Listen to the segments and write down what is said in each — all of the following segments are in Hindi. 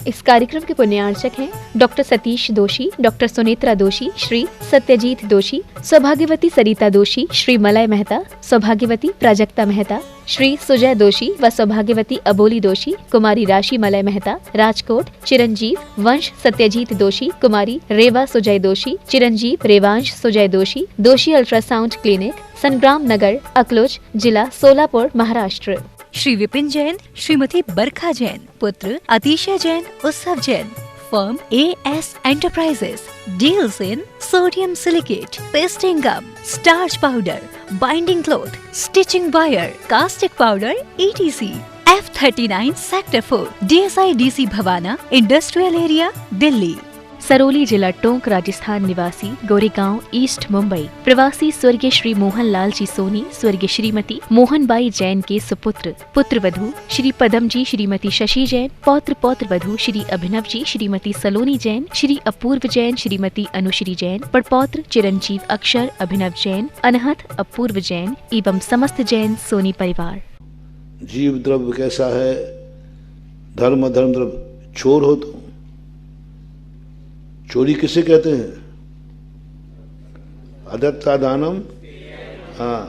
इस कार्यक्रम के पुण्यार्चक हैं डॉक्टर सतीश दोषी, डॉक्टर सुनेत्रा दोषी, श्री सत्यजीत दोषी, सौभाग्यवती सरिता दोषी, श्री मलय मेहता, सौभाग्यवती प्राजक्ता मेहता, श्री सुजय दोषी व सौभाग्यवती अबोली दोषी, कुमारी राशि मलय मेहता, राजकोट, चिरंजीव वंश सत्यजीत दोषी, कुमारी रेवा सुजय दोषी, चिरंजीव रेवांश सुजय दोषी, दोषी अल्ट्रासाउंड क्लिनिक, संग्राम नगर, अकलोज, जिला सोलापुर, महाराष्ट्र। श्री विपिन जैन, श्रीमती बरखा जैन, पुत्र अतिशय जैन, उत्सव Jain. Firm AS Enterprises deals in sodium silicate, pasting gum, starch powder, binding cloth, stitching wire, caustic powder, etc. F39 Sector 4, DSI DC Bawana, industrial area, Delhi. Sarauli जिला टोंक, राजस्थान निवासी, गोरेगांव, ईस्ट मुंबई, प्रवासी स्वर्गीय श्री मोहन लाल जी सोनी, स्वर्गीय श्रीमती मोहनबाई जैन के सुपुत्र, पुत्र वधू श्री पदम जी, श्रीमती शशि जैन, पौत्र पौत्र वधू श्री अभिनव जी, श्रीमती सलोनी जैन, श्री अपूर्व जैन, श्रीमती अनुश्री जैन, पड़पौत्र चिरंजीव अक्षर अभिनव जैन, अनहत अपूर्व जैन एवं समस्त जैन सोनी परिवार। जीव द्रव्य कैसा है? धर्म अधर्म द्रव्य। चोर हो तो चोरी किसे कहते हैं? अदत्ता दानम। हाँ,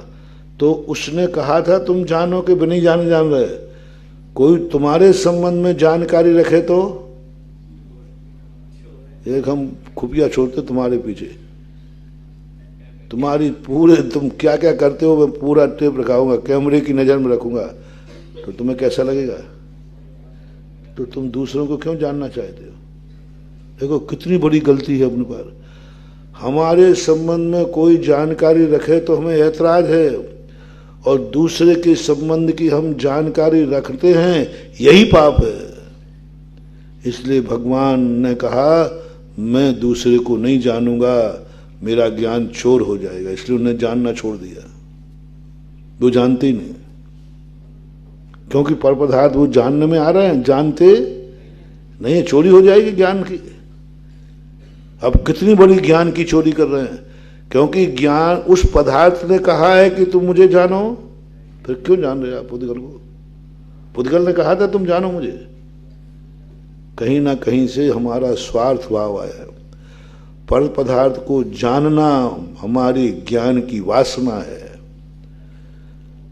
तो उसने कहा था तुम जानो कि नहीं जान रहे। कोई तुम्हारे संबंध में जानकारी रखे तो एक हम खुफिया छोड़ते तुम्हारे पीछे, तुम्हारी पूरे तुम क्या क्या करते हो मैं पूरा टेप रखाऊंगा, कैमरे की नजर में रखूंगा, तो तुम्हें कैसा लगेगा? तो तुम दूसरों को क्यों जानना चाहते हो? देखो कितनी बड़ी गलती है अपने पर। हमारे संबंध में कोई जानकारी रखे तो हमें ऐतराज है, और दूसरे के संबंध की हम जानकारी रखते हैं, यही पाप है। इसलिए भगवान ने कहा मैं दूसरे को नहीं जानूंगा, मेरा ज्ञान चोर हो जाएगा, इसलिए उन्हें जानना छोड़ दिया। वो जानते ही नहीं, क्योंकि पर पदार्थ वो जानने में आ रहे हैं, जानते नहीं, चोरी हो जाएगी ज्ञान की। अब कितनी बड़ी ज्ञान की चोरी कर रहे हैं, क्योंकि ज्ञान उस पदार्थ ने कहा है कि तुम मुझे जानो, फिर क्यों जान रहे आप पुद्गल को? पुद्गल ने कहा था तुम जानो मुझे। कहीं ना कहीं से हमारा स्वार्थ भाव आया है। पर पदार्थ को जानना हमारे ज्ञान की वासना है,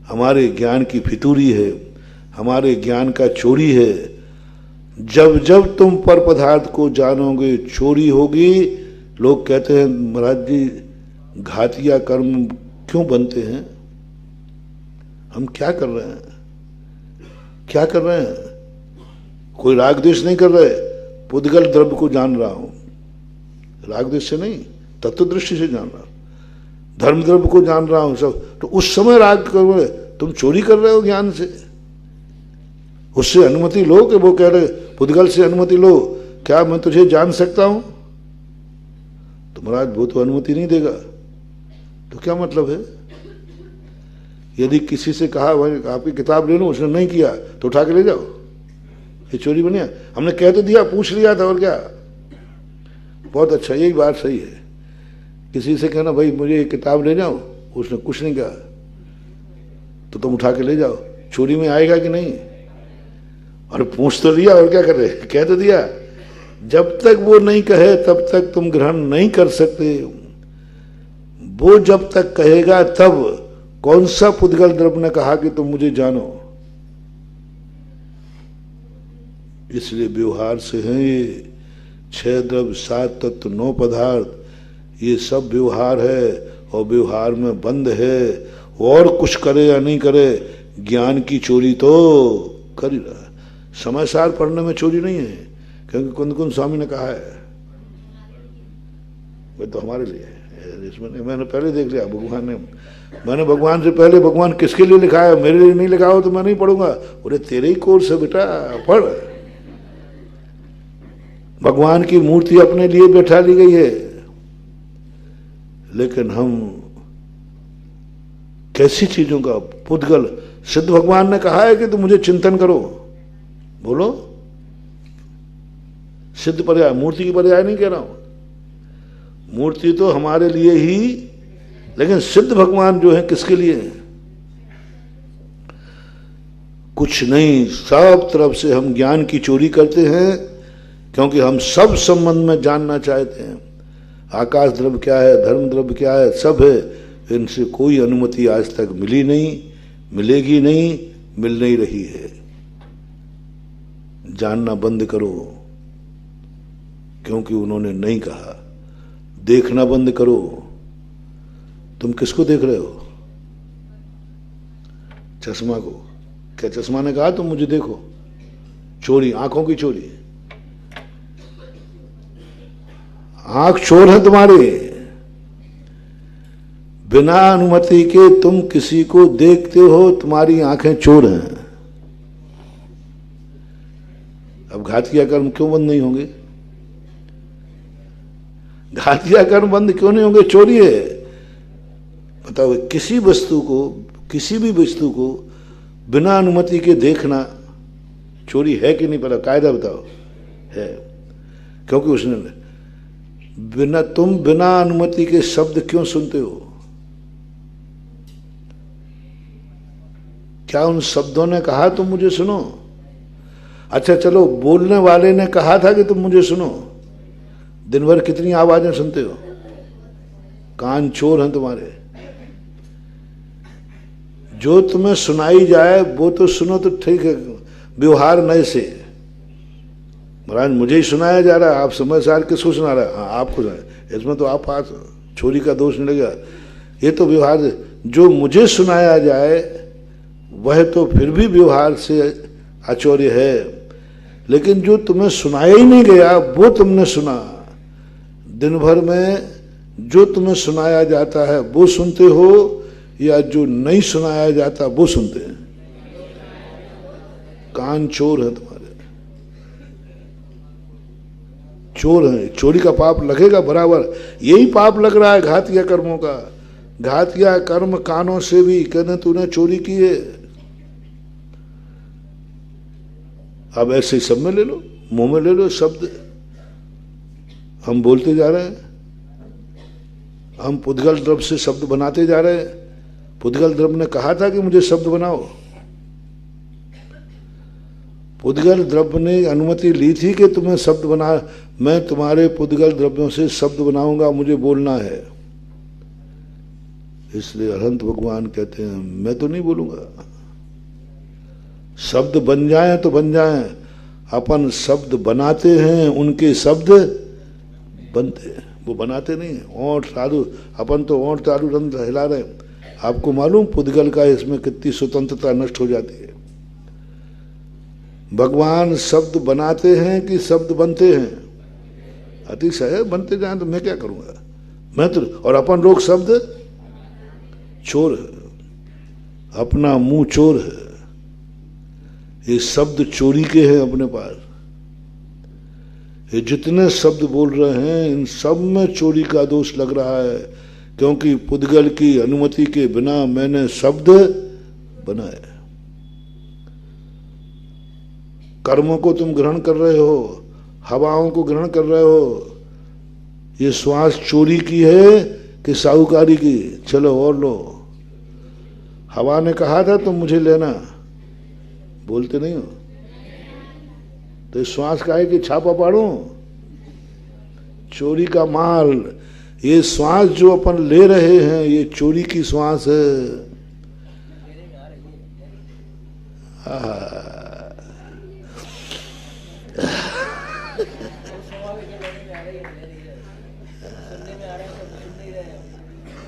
हमारे ज्ञान की फितूरी है, हमारे ज्ञान का चोरी है। जब जब तुम पर पदार्थ को जानोगे चोरी होगी। लोग कहते हैं महाराज जी घातिया कर्म क्यों बनते हैं? हम क्या कर रहे हैं? क्या कर रहे हैं? कोई राग द्वेष नहीं कर रहे, पुद्गल द्रव्य को जान रहा हूं, राग द्वेष से नहीं, तत्व दृष्टि से जान रहा हूं, धर्म द्रव्य को जान रहा हूं सब। तो उस समय राग कर रहे, तुम चोरी कर रहे हो ज्ञान से। उससे अनुमति लो कि वो कह रहे पुद्गल से अनुमति लो, क्या मैं तुझे जान सकता हूं? तो महाराज वो तो अनुमति नहीं देगा, तो क्या मतलब है? यदि किसी से कहा भाई आपकी किताब ले लो, उसने नहीं किया तो उठा के ले जाओ, ये चोरी बनिया। हमने कह तो दिया, पूछ लिया था, और क्या। बहुत अच्छा, यही बात सही है। किसी से कहना भाई मुझे ये किताब ले जाओ, उसने कुछ नहीं कहा तो तुम उठा के ले जाओ, चोरी में आएगा कि नहीं? और पूछ तो लिया, और क्या कर रहे, कह तो दिया। जब तक वो नहीं कहे तब तक तुम ग्रहण नहीं कर सकते। वो जब तक कहेगा तब। कौन सा पुद्गल द्रव्य ने कहा कि तुम मुझे जानो? इसलिए व्यवहार से हैं ये 6 द्रव्य 7 तत्व 9 पदार्थ, ये सब व्यवहार है, और व्यवहार में बंद है। और कुछ करे या नहीं करे, ज्ञान की चोरी तो कर ही रहा है। समय सार पढ़ने में चोरी नहीं है, क्योंकि कुंद कुंद स्वामी ने कहा है, वो तो हमारे लिए है। इसमें मैंने पहले देख लिया, भगवान ने, मैंने भगवान से पहले भगवान किसके लिए लिखा है, मेरे लिए नहीं लिखा हो तो मैं नहीं पढ़ूंगा। बोले तेरे ही कोर्स है बेटा, पढ़। भगवान की मूर्ति अपने लिए बैठा ली गई है, लेकिन हम कैसी चीजों का पुद्गल। सिद्ध भगवान ने कहा है कि तुम मुझे चिंतन करो, बोलो। सिद्ध पर्याय, मूर्ति की पर्याय नहीं कह रहा हूं। मूर्ति तो हमारे लिए ही, लेकिन सिद्ध भगवान जो है किसके लिए है? कुछ नहीं, सब तरफ से हम ज्ञान की चोरी करते हैं। क्योंकि हम सब संबंध में जानना चाहते हैं। आकाश द्रव्य क्या है, धर्म द्रव्य क्या है, सब है। इनसे कोई अनुमति आज तक मिली नहीं, मिलेगी नहीं, मिल नहीं रही है। जानना बंद करो, क्योंकि उन्होंने नहीं कहा। देखना बंद करो। तुम किसको देख रहे हो? चश्मा को। क्या चश्मा ने कहा तुम मुझे देखो? चोरी, आंखों की चोरी। आंख चोर है तुम्हारी। बिना अनुमति के तुम किसी को देखते हो, तुम्हारी आंखें चोर हैं। अब घातिया कर्म क्यों बंद नहीं होंगे? घातिया कर्म बंद क्यों नहीं होंगे? चोरी है। बताओ, किसी वस्तु को, किसी भी वस्तु को बिना अनुमति के देखना चोरी है कि नहीं? पता कायदा बताओ। है, क्योंकि उसने तुम बिना अनुमति के शब्द क्यों सुनते हो? क्या उन शब्दों ने कहा तुम मुझे सुनो? अच्छा चलो, बोलने वाले ने कहा था कि तुम मुझे सुनो। दिन भर कितनी आवाजें सुनते हो? कान चोर हैं तुम्हारे। जो तुम्हें सुनाई जाए वो तो सुनो तो ठीक है, व्यवहार नए से। महाराज मुझे ही सुनाया जा रहा है, आप समझदार किसको सुना रहा है? हाँ आपको सुना, इसमें तो आप पास चोरी का दोष नहीं लगेगा। ये तो व्यवहार, जो मुझे सुनाया जाए वह तो फिर भी व्यवहार से आचौर्य है, लेकिन जो तुम्हें सुनाया ही नहीं गया वो तुमने सुना। दिन भर में जो तुम्हें सुनाया जाता है वो सुनते हो, या जो नहीं सुनाया जाता वो सुनते हैं? कान चोर है तुम्हारे, चोर है। चोरी का पाप लगेगा बराबर। यही पाप लग रहा है घातिया कर्मों का। घातिया कर्म कानों से भी कहने तूने चोरी की है। अब ऐसे ही सब में ले लो, मुंह में ले लो शब्द। हम बोलते जा रहे हैं, हम पुद्गल द्रव्य से शब्द बनाते जा रहे हैं। पुद्गल द्रव्य ने कहा था कि मुझे शब्द बनाओ। पुद्गल द्रव्य ने अनुमति ली थी कि तुम्हें शब्द बना, मैं तुम्हारे पुद्गल द्रव्यों से शब्द बनाऊंगा, मुझे बोलना है। इसलिए अनंत भगवान कहते हैं मैं तो नहीं बोलूंगा। शब्द बन जाए तो बन जाए, अपन शब्द बनाते हैं, उनके शब्द बनते हैं, वो बनाते नहीं है। ओंठ तालु, अपन तो ओंठ तालु रंध्र हिला रहे हैं। आपको मालूम पुद्गल का इसमें कितनी स्वतंत्रता नष्ट हो जाती है। भगवान शब्द बनाते हैं कि शब्द बनते हैं? अतिशय है, बनते जाए तो मैं क्या करूंगा? मैं तो, और अपन लोग शब्द चोर है, अपना मुंह चोर है। ये शब्द चोरी के हैं अपने पास। ये जितने शब्द बोल रहे हैं इन सब में चोरी का दोष लग रहा है, क्योंकि पुद्गल की अनुमति के बिना मैंने शब्द बनाए। कर्मों को तुम ग्रहण कर रहे हो, हवाओं को ग्रहण कर रहे हो। ये श्वास चोरी की है कि साहूकारी की? चलो और लो। हवा ने कहा था तुम मुझे लेना, बोलते नहीं हो तो श्वास का है कि छापा पाड़ू? चोरी का माल। ये श्वास जो अपन ले रहे हैं ये चोरी की श्वास है।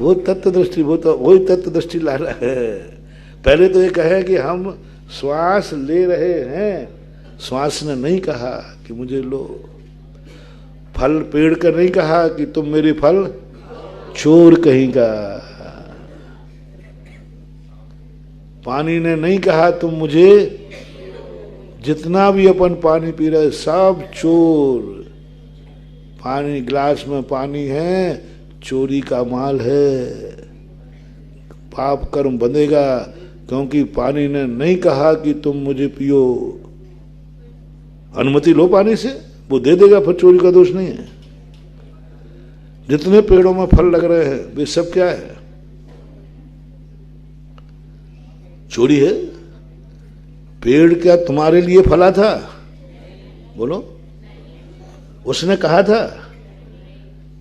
वो तत्व दृष्टि, वो तो वही तत्व दृष्टि ला रहा है। पहले तो ये कहे कि हम श्वास ले रहे हैं, श्वास ने नहीं कहा कि मुझे लो। फल पेड़ का नहीं कहा कि तुम मेरे फल चोर कहीं का। पानी ने नहीं कहा तुम मुझे, जितना भी अपन पानी पी रहे सब चोर। पानी, गिलास में पानी है, चोरी का माल है। पाप कर्म बंधेगा, क्योंकि पानी ने नहीं कहा कि तुम मुझे पियो। अनुमति लो पानी से, वो दे देगा, फिर चोरी का दोष नहीं है। जितने पेड़ों में फल लग रहे हैं वे सब क्या है? चोरी है। पेड़ क्या तुम्हारे लिए फला था? बोलो। उसने कहा था?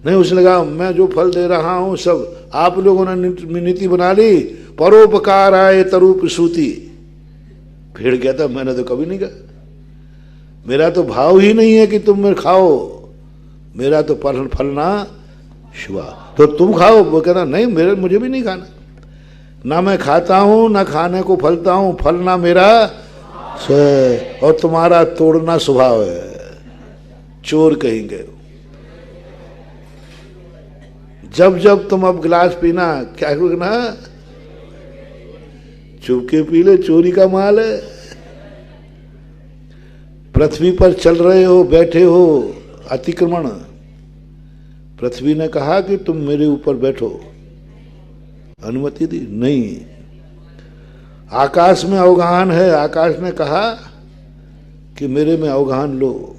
नहीं, उसने कहा मैं जो फल दे रहा हूं सब आप लोगों ने नीति बना ली, परोपकार आए तरूप सूती। भेड़ कहता मैंने तो कभी नहीं कहा, मेरा तो भाव ही नहीं है कि तुम में खाओ, मेरा तो फलना शुआ, तो तुम खाओ। वो कहना नहीं, मुझे भी नहीं खाना, ना मैं खाता हूं ना खाने को फलता हूं, फलना मेरा और तुम्हारा तोड़ना स्वभाव है। चोर कहेंगे। जब जब तुम अब गिलास पीना, क्या करना, चुपके पी ले, चोरी का माल है। पृथ्वी पर चल रहे हो, बैठे हो, अतिक्रमण। पृथ्वी ने कहा कि तुम मेरे ऊपर बैठो, अनुमति दी नहीं। आकाश में अवगाहन है, आकाश ने कहा कि मेरे में अवगाहन लो।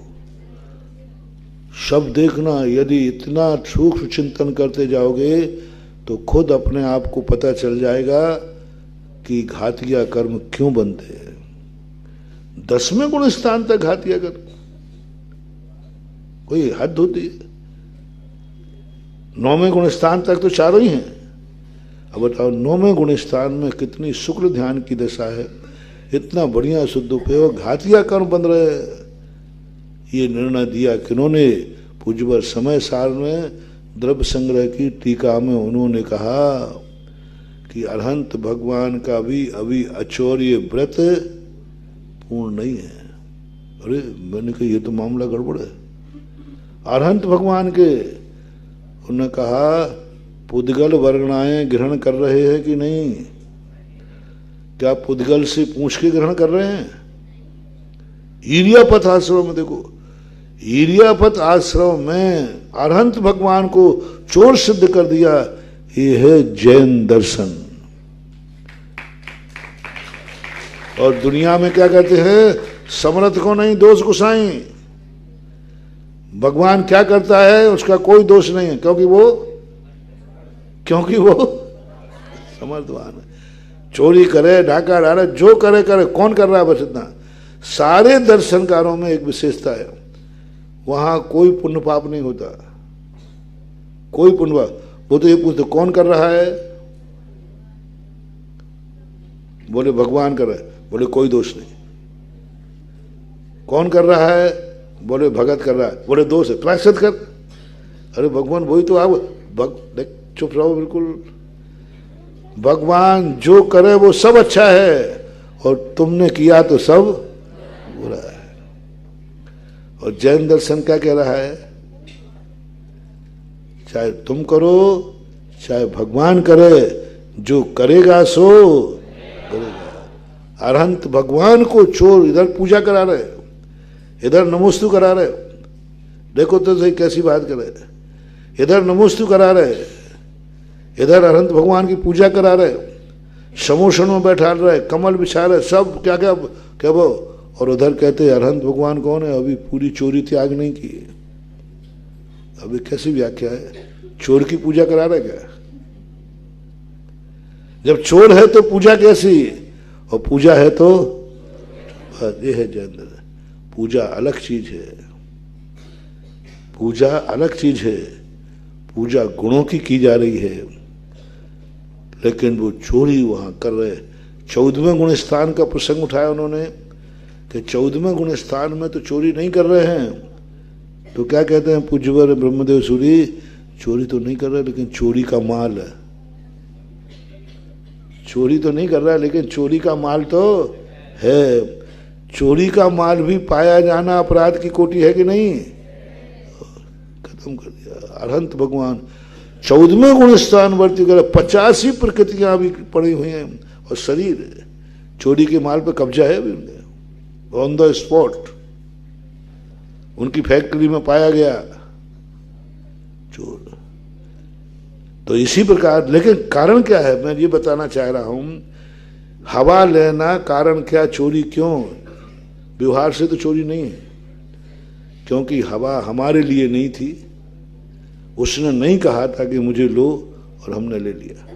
शब्द देखना, यदि इतना सूक्ष्म चिंतन करते जाओगे तो खुद अपने आप को पता चल जाएगा कि घातिया कर्म क्यों बनते हैं। 10वें गुण स्थान तक घातिया कर्म, कोई हद होती है? 9वें गुण स्थान तक तो चारों ही हैं। अब बताओ 9वें गुण स्थान में कितनी शुक्र ध्यान की दशा है, इतना बढ़िया शुद्ध उपयोग, घातिया कर्म बन रहे हैं। ये निर्णय दिया किन्होंने? पूज्यवर समय सार में द्रव्य संग्रह की टीका में उन्होंने कहा कि अरहंत भगवान का भी अभी अचौर्य व्रत पूर्ण नहीं है। अरे मैंने कहा ये तो मामला गड़बड़ है। अरहंत भगवान के उन्होंने कहा पुद्गल वर्गणाएं ग्रहण कर रहे हैं कि नहीं? क्या पुद्गल से पूछ के ग्रहण कर रहे हैं? ईरियापथ आश्रम में देखो, ईरियापथ आश्रम में अरहंत भगवान को चोर सिद्ध कर दिया। ये है जैन दर्शन। और दुनिया में क्या कहते हैं? समर्थ को नहीं दोष गुसाई। भगवान क्या करता है उसका कोई दोष नहीं है, क्योंकि वो समर्थवान है। चोरी करे, डाका डाले, जो करे करे, कौन कर रहा है? बस इतना। सारे दर्शनकारों में एक विशेषता है, वहां कोई पुण्य पाप नहीं होता, कोई पुण्य पाप। वो तो ये पूछते कौन कर रहा है? बोले भगवान कर रहा है। बोले कोई दोष नहीं। कौन कर रहा है? बोले भगत कर रहा है। बोले दोष है, प्रायश्चित कर। अरे भगवान वही तो आप देख, चुप रहो बिल्कुल। भगवान जो करे वो सब अच्छा है, और तुमने किया तो सब बुरा है। और जैन दर्शन क्या कह रहा है? चाहे तुम करो चाहे भगवान करे, जो करेगा सो करेगा। अरहंत भगवान को चोर इधर पूजा करा रहे, इधर नमोस्तु करा रहे। देखो तो सही कैसी बात कर रहे। इधर नमोस्तु करा रहे, इधर अरहंत भगवान की पूजा करा रहे, समोषण में बैठा रहे, कमल बिछा रहे, सब क्या क्या क्या वो। और उधर कहते अरहंत भगवान कौन है? अभी पूरी चोरी त्याग नहीं की। अभी कैसी व्याख्या है? चोर की पूजा करा रहे क्या? जब चोर है तो पूजा कैसी, और पूजा है तो ये है जैन। पूजा अलग चीज है, पूजा अलग चीज है। पूजा गुणों की जा रही है, लेकिन वो चोरी वहां कर रहे। 14वें गुण स्थान का प्रसंग उठाया उन्होंने कि 14वें गुण स्थान में तो चोरी नहीं कर रहे हैं। तो क्या कहते हैं पूज्यवर ब्रह्मदेव सूरी? चोरी तो नहीं कर रहे, लेकिन चोरी का माल है। चोरी तो नहीं कर रहा है, लेकिन चोरी का माल तो है। चोरी का माल भी पाया जाना अपराध की कोटि है कि नहीं? खत्म कर दिया। अरहंत भगवान 14वें गुण स्थान वर्ती कर 85 प्रकृतियां भी पड़ी हुई हैं, और शरीर चोरी के माल पर कब्जा है अभी उनके, ऑन द स्पॉट। उनकी फैक्ट्री में पाया गया चोर। तो इसी प्रकार, लेकिन कारण क्या है मैं ये बताना चाह रहा हूं। हवा लेना कारण क्या? चोरी क्यों? व्यवहार से तो चोरी नहीं है, क्योंकि हवा हमारे लिए नहीं थी। उसने नहीं कहा था कि मुझे लो, और हमने ले लिया।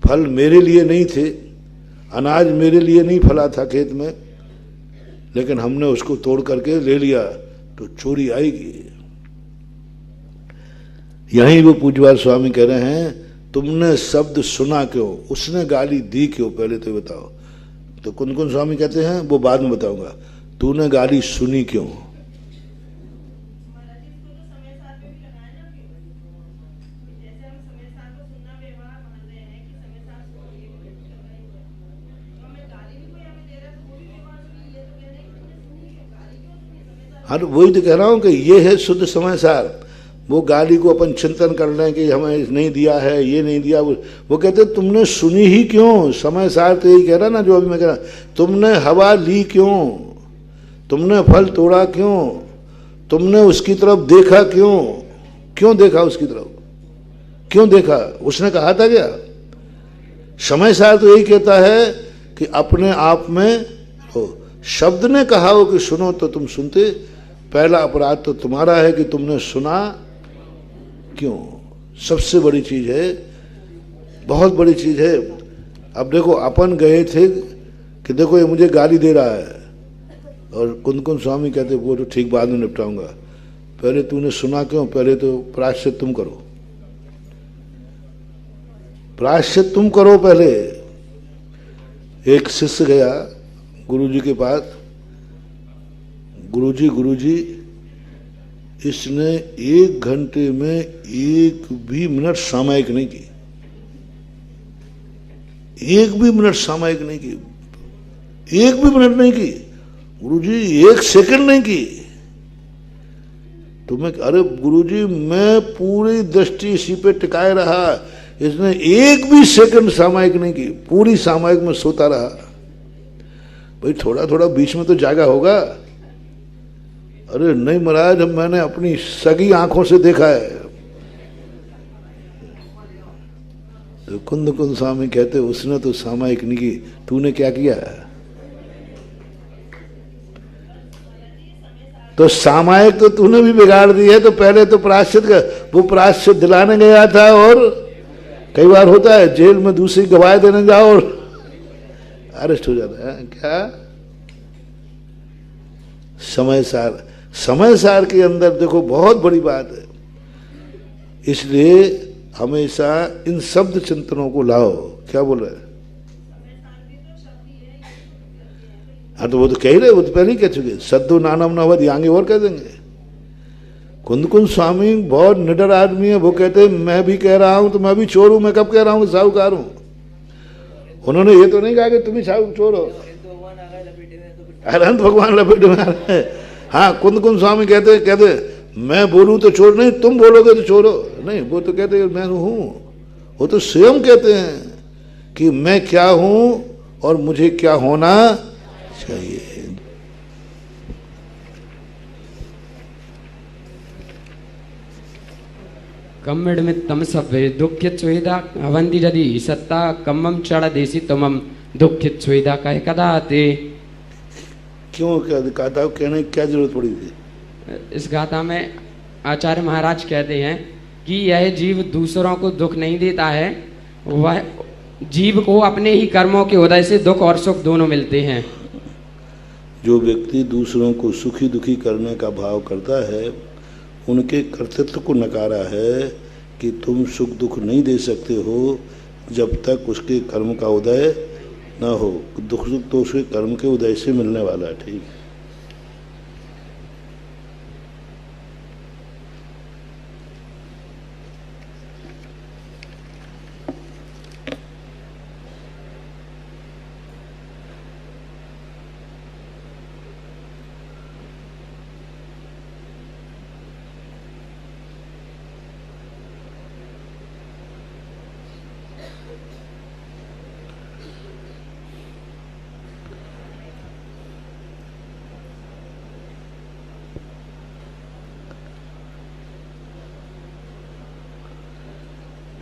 फल मेरे लिए नहीं थे, अनाज मेरे लिए नहीं फला था खेत में, लेकिन हमने उसको तोड़ करके ले लिया, तो चोरी आएगी। यहीं वो पूज्यपाद स्वामी कह रहे हैं, तुमने शब्द सुना क्यों, उसने गाली दी क्यों, पहले तो बताओ। तो कुन कुन स्वामी कहते हैं, वो बाद में बताऊंगा, तूने गाली सुनी क्यों। हाँ, तो वही तो कह रहा हूं कि ये है शुद्ध समय सार। वो गाली को अपन चिंतन कर लें कि हमें नहीं दिया है, ये नहीं दिया, वो कहते तुमने सुनी ही क्यों। समय सार तो यही कह रहा ना, जो अभी मैं कह रहा, तुमने हवा ली क्यों, तुमने फल तोड़ा क्यों, तुमने उसकी तरफ देखा क्यों, क्यों देखा उसकी तरफ, क्यों देखा, उसने कहा था क्या। समय सार तो यही कहता है कि अपने आप में हो, शब्द ने कहा हो कि सुनो तो तुम सुनते, पहला अपराध तो तुम्हारा है कि तुमने सुना क्यों। सबसे बड़ी चीज है, बहुत बड़ी चीज है। अब देखो, अपन गए थे कि देखो ये मुझे गाली दे रहा है, और कुन कुन स्वामी कहते वो तो ठीक बाद में निपटाऊंगा, पहले तूने सुना क्यों, पहले तो प्रायश्चित तुम करो, प्रायश्चित तुम करो पहले। एक शिष्य गया गुरुजी के पास, गुरुजी इसने 1 घंटे में 1 भी मिनट सामायिक नहीं की, 1 भी मिनट सामायिक नहीं की, 1 भी मिनट नहीं की गुरुजी, 1 सेकंड नहीं की। तो मैं, अरे गुरुजी मैं पूरी दृष्टि इसी पे टिकाए रहा, इसने 1 भी सेकंड सामायिक नहीं की, पूरी सामायिक में सोता रहा। भाई थोड़ा थोड़ा बीच में तो जागा होगा। अरे नहीं महाराज, मैंने अपनी सगी आंखों से देखा है। तो कुंद कुंद स्वामी कहते उसने तो सामायिक नहीं की, तूने क्या किया। तो सामायिक तो तूने भी बिगाड़ दी है। तो पहले तो प्रायश्चित का, वो प्रायश्चित दिलाने गया था, और कई बार होता है जेल में दूसरी गवाह देने जाओ और अरेस्ट हो जाता है। क्या समय सार, समय सार के अंदर देखो बहुत बड़ी बात है। इसलिए हमेशा इन शब्द चिंतनों को लाओ। क्या बोल रहे हैं। हाँ, तो वो तो कह ही रहे, वो तो पहले ही कह चुके, सद्दो नानम नवद, आगे और कह देंगे। कुंद कुंद स्वामी बहुत निडर आदमी है, वो कहते मैं भी कह रहा हूं तो मैं भी चोर हूं। मैं कब कह रहा हूं साहूकार हूं। उन्होंने ये तो नहीं कहा कि तुम ही साहू चोर हो, अनंत भगवान लपेट में आ रहे हैं। हाँ, कुंद कुंद स्वामी कहते मैं बोलूं तो चोर नहीं, तुम बोलोगे तो चोर हो। नहीं, वो तो कहते मैं हूं। वो तो स्वयं कहते हैं कि मैं क्या हूं और मुझे क्या होना चाहिए। कम्मिडमित्तम सभ्य दुःखित सुविधा अवंति यदि सत्ता कम्मम चढ़ देसी तमम दुःखित सुविधा का कदा ते। क्यों क्या गाथा कहने की क्या जरूरत पड़ी थी। इस गाथा में आचार्य महाराज कहते हैं कि यह जीव दूसरों को दुख नहीं देता है, वह जीव को अपने ही कर्मों के उदय से दुख और सुख दोनों मिलते हैं। जो व्यक्ति दूसरों को सुखी दुखी करने का भाव करता है, उनके कर्तृत्व को नकारा है कि तुम सुख दुख नहीं दे सकते हो जब तक उसके कर्म का उदय न हो। दुख सुख तो उसके कर्म के उदय से मिलने वाला है। ठीक।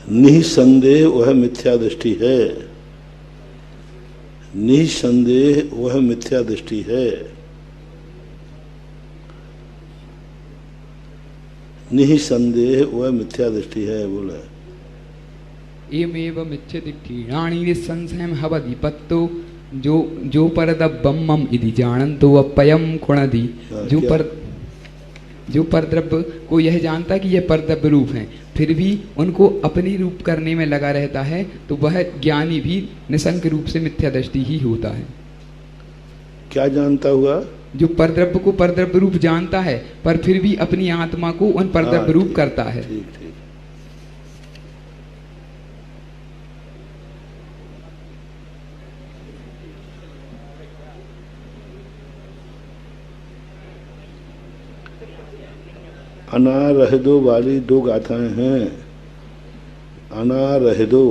निसंदेह वह मिथ्या दृष्टि है, निसंदेह वह मिथ्या दृष्टि है। निसंदेह वह मिथ्या दृष्टि है। बोला एमेव मिथ्यदिष्टिराणि निसंशयं हवधिपत्तो जो परद ब्रह्मम इति जानन्तो अपयम कुणदि। जो पर जो परद्रव्य को यह जानता है कि यह परद्रव्य रूप हैं, फिर भी उनको अपनी रूप करने में लगा रहता है, तो वह ज्ञानी भी निसंक रूप से मिथ्या दृष्टि ही होता है। क्या जानता हुआ? जो परद्रव्य को परद्रव्य रूप जानता है, पर फिर भी अपनी आत्मा को उन परद्रव्य रूप करता है। ठीक ठीक। अनारहदो वाली दो गाथाएं हैं। अनारहदो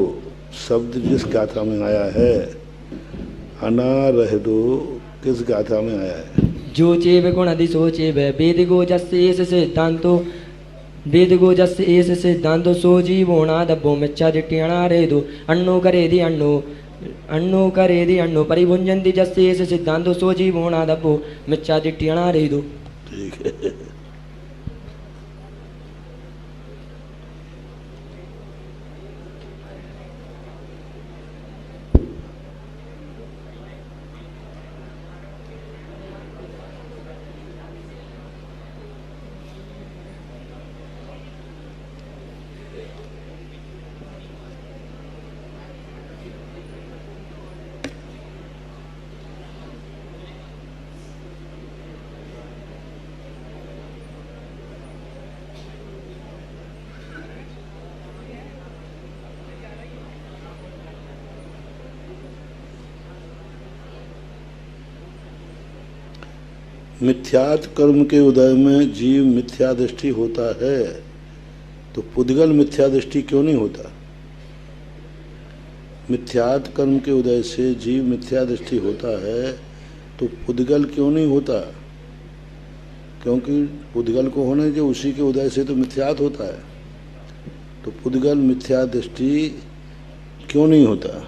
शब्द जिस गाथा में आया है, अनारहदो किस गाथा में आया है? जो चेव गुण अधिशो चेव वेद गो जस्य एस सिद्धांतो वेद गो जस्य एस सिद्धांतो सो जीवोनादभो मिच्छा दिट्ठियणारेदो अन्नो करेदि अन्नो करेदि अन्नो परिभुञ्जन्ति जस्य एस सिद्धांतो सो जीवोनादभो मिच्छा दिट्ठियणारेदो। ठीक है। मिथ्यात कर्म के उदय में जीव मिथ्या दृष्टि होता है, तो पुद्गल मिथ्या दृष्टि क्यों नहीं होता? मिथ्यात कर्म के उदय से जीव मिथ्या दृष्टि होता है, तो पुद्गल क्यों नहीं होता? क्योंकि पुद्गल को होने जो उसी के उदय से तो मिथ्यात होता है, तो पुद्गल मिथ्या दृष्टि क्यों नहीं होता?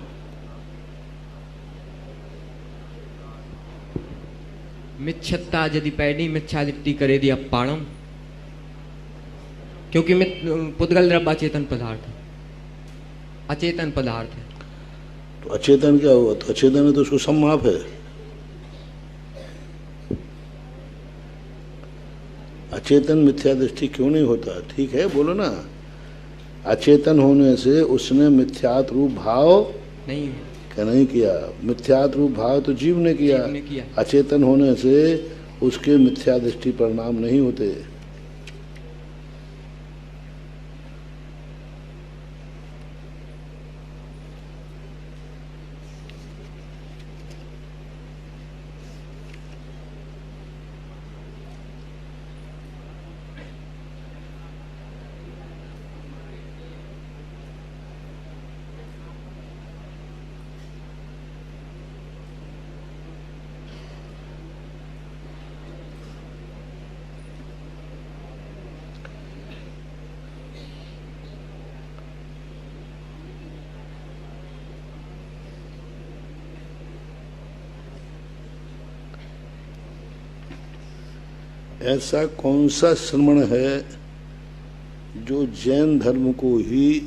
मिथ्यता यदि पैडी मिथ्या दृष्टि करे दी अपाणम, क्योंकि पुद्गल द्रव्य अचेतन पदार्थ है, अचेतन पदार्थ है। तो अचेतन क्या हुआ? तो अचेतन है तो उसको सम्माप है। अचेतन मिथ्या दृष्टि क्यों नहीं होता? ठीक है, बोलो ना। अचेतन होने से उसने मिथ्यात रूप भाव नहीं किया। मिथ्यात रूप भाव तो जीव ने किया। अचेतन होने से उसके मिथ्या दृष्टि परिणाम नहीं होते। ऐसा कौन सा श्रवण है जो जैन धर्म को ही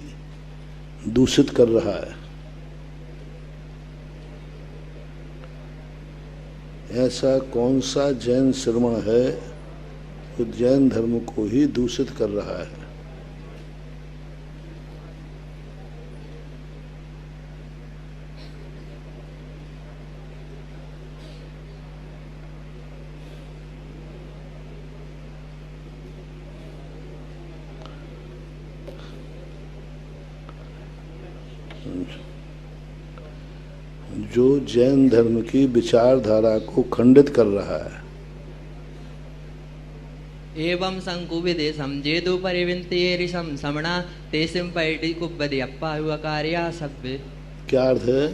दूषित कर रहा है? ऐसा कौन सा जैन श्रवण है जो जैन धर्म को ही दूषित कर रहा है? जो जैन धर्म की विचारधारा को खंडित कर रहा है। एवं संकुविदेशम जेदु परिविंतेरिशम समणा तेसिम पैडी कुब्बदि अप्पा हुआ कार्या सभ्य। क्या अर्थ है?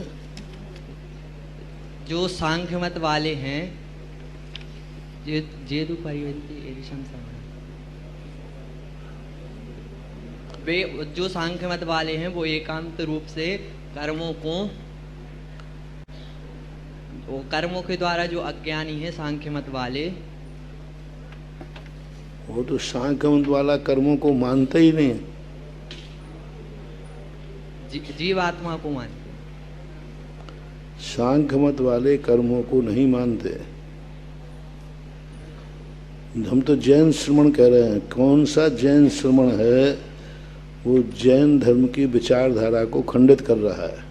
जो सांख्य मत वाले हैं, जेदु परिविंतेरिशम समणा, वे जो सांख्य मत वाले हैं वो एकांत रूप से कर्मों के द्वारा जो अज्ञानी है सांख्य मत वाले, वो तो सांख्य मत वाला कर्मों को मानते ही नहीं। जीवात्मा को मानते। सांख्य मत वाले कर्मों को नहीं मानते। हम तो जैन श्रवण कह रहे हैं। कौन सा जैन श्रवण है? वो जैन धर्म की विचारधारा को खंडित कर रहा है।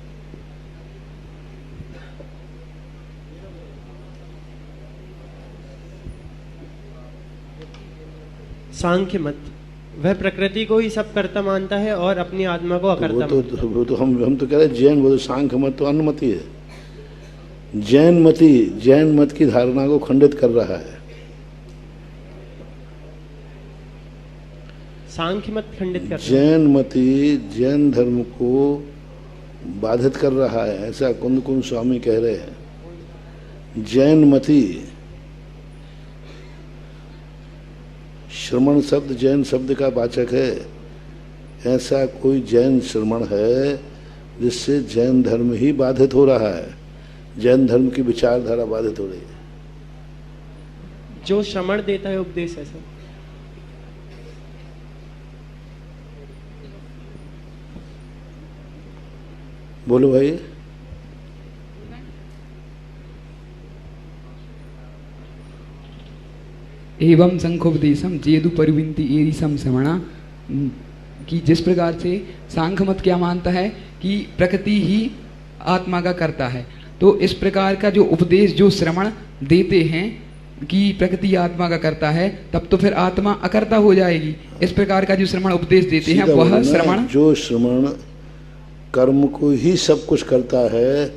सांख्य मत, वह प्रकृति को ही सब कर्ता मानता है और अपनी आत्मा को अकर्ता मानता है। वो तो हम तो कह रहे हैं जैन, वो तो सांख्य मत तो अनुमति है। जैन मत की धारणा को खंडित कर रहा है। सांख्य मत खंडित कर रहा है। जैन मती जैन धर्म को बाधित कर रहा है, ऐसा कुंद स्वामी कह रहे हैं। जैन मती, श्रमण शब्द जैन शब्द का वाचक है। ऐसा कोई जैन श्रमण है जिससे जैन धर्म ही बाधित हो रहा है, जैन धर्म की विचारधारा बाधित हो रही है। जो श्रमण देता है उपदेश ऐसा। बोलो भाई। एवं शंखोपदेशम जेदु परिविंति एरिसम श्रवणा, कि जिस प्रकार से सांख्य मत क्या मानता है कि प्रकृति ही आत्मा का करता है, तो इस प्रकार का जो उपदेश जो श्रवण देते हैं कि प्रकृति आत्मा का करता है, तब तो फिर आत्मा अकर्ता हो जाएगी। इस प्रकार का जो श्रवण उपदेश देते हैं वह श्रवण, जो श्रवण कर्म को ही सब कुछ करता है,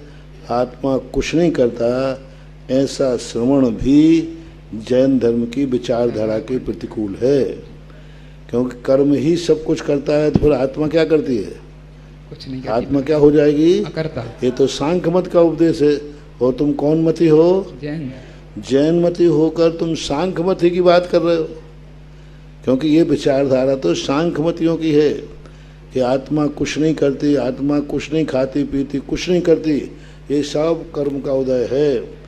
आत्मा कुछ नहीं करता, ऐसा श्रवण भी जैन धर्म की विचारधारा के प्रतिकूल है। क्योंकि कर्म ही सब कुछ करता है, तो फिर आत्मा क्या करती है? कुछ नहीं करती। आत्मा क्या हो जाएगी? अकर्ता। ये तो सांख्य मत का उपदेश है। और तुम कौन मती हो? जैन। जैन मती होकर तुम सांख्य मती की बात कर रहे हो। क्योंकि ये विचारधारा तो सांख्य मतियों की है कि आत्मा कुछ नहीं करती, आत्मा कुछ नहीं खाती पीती, कुछ नहीं करती। ये सब कर्म का उदय है।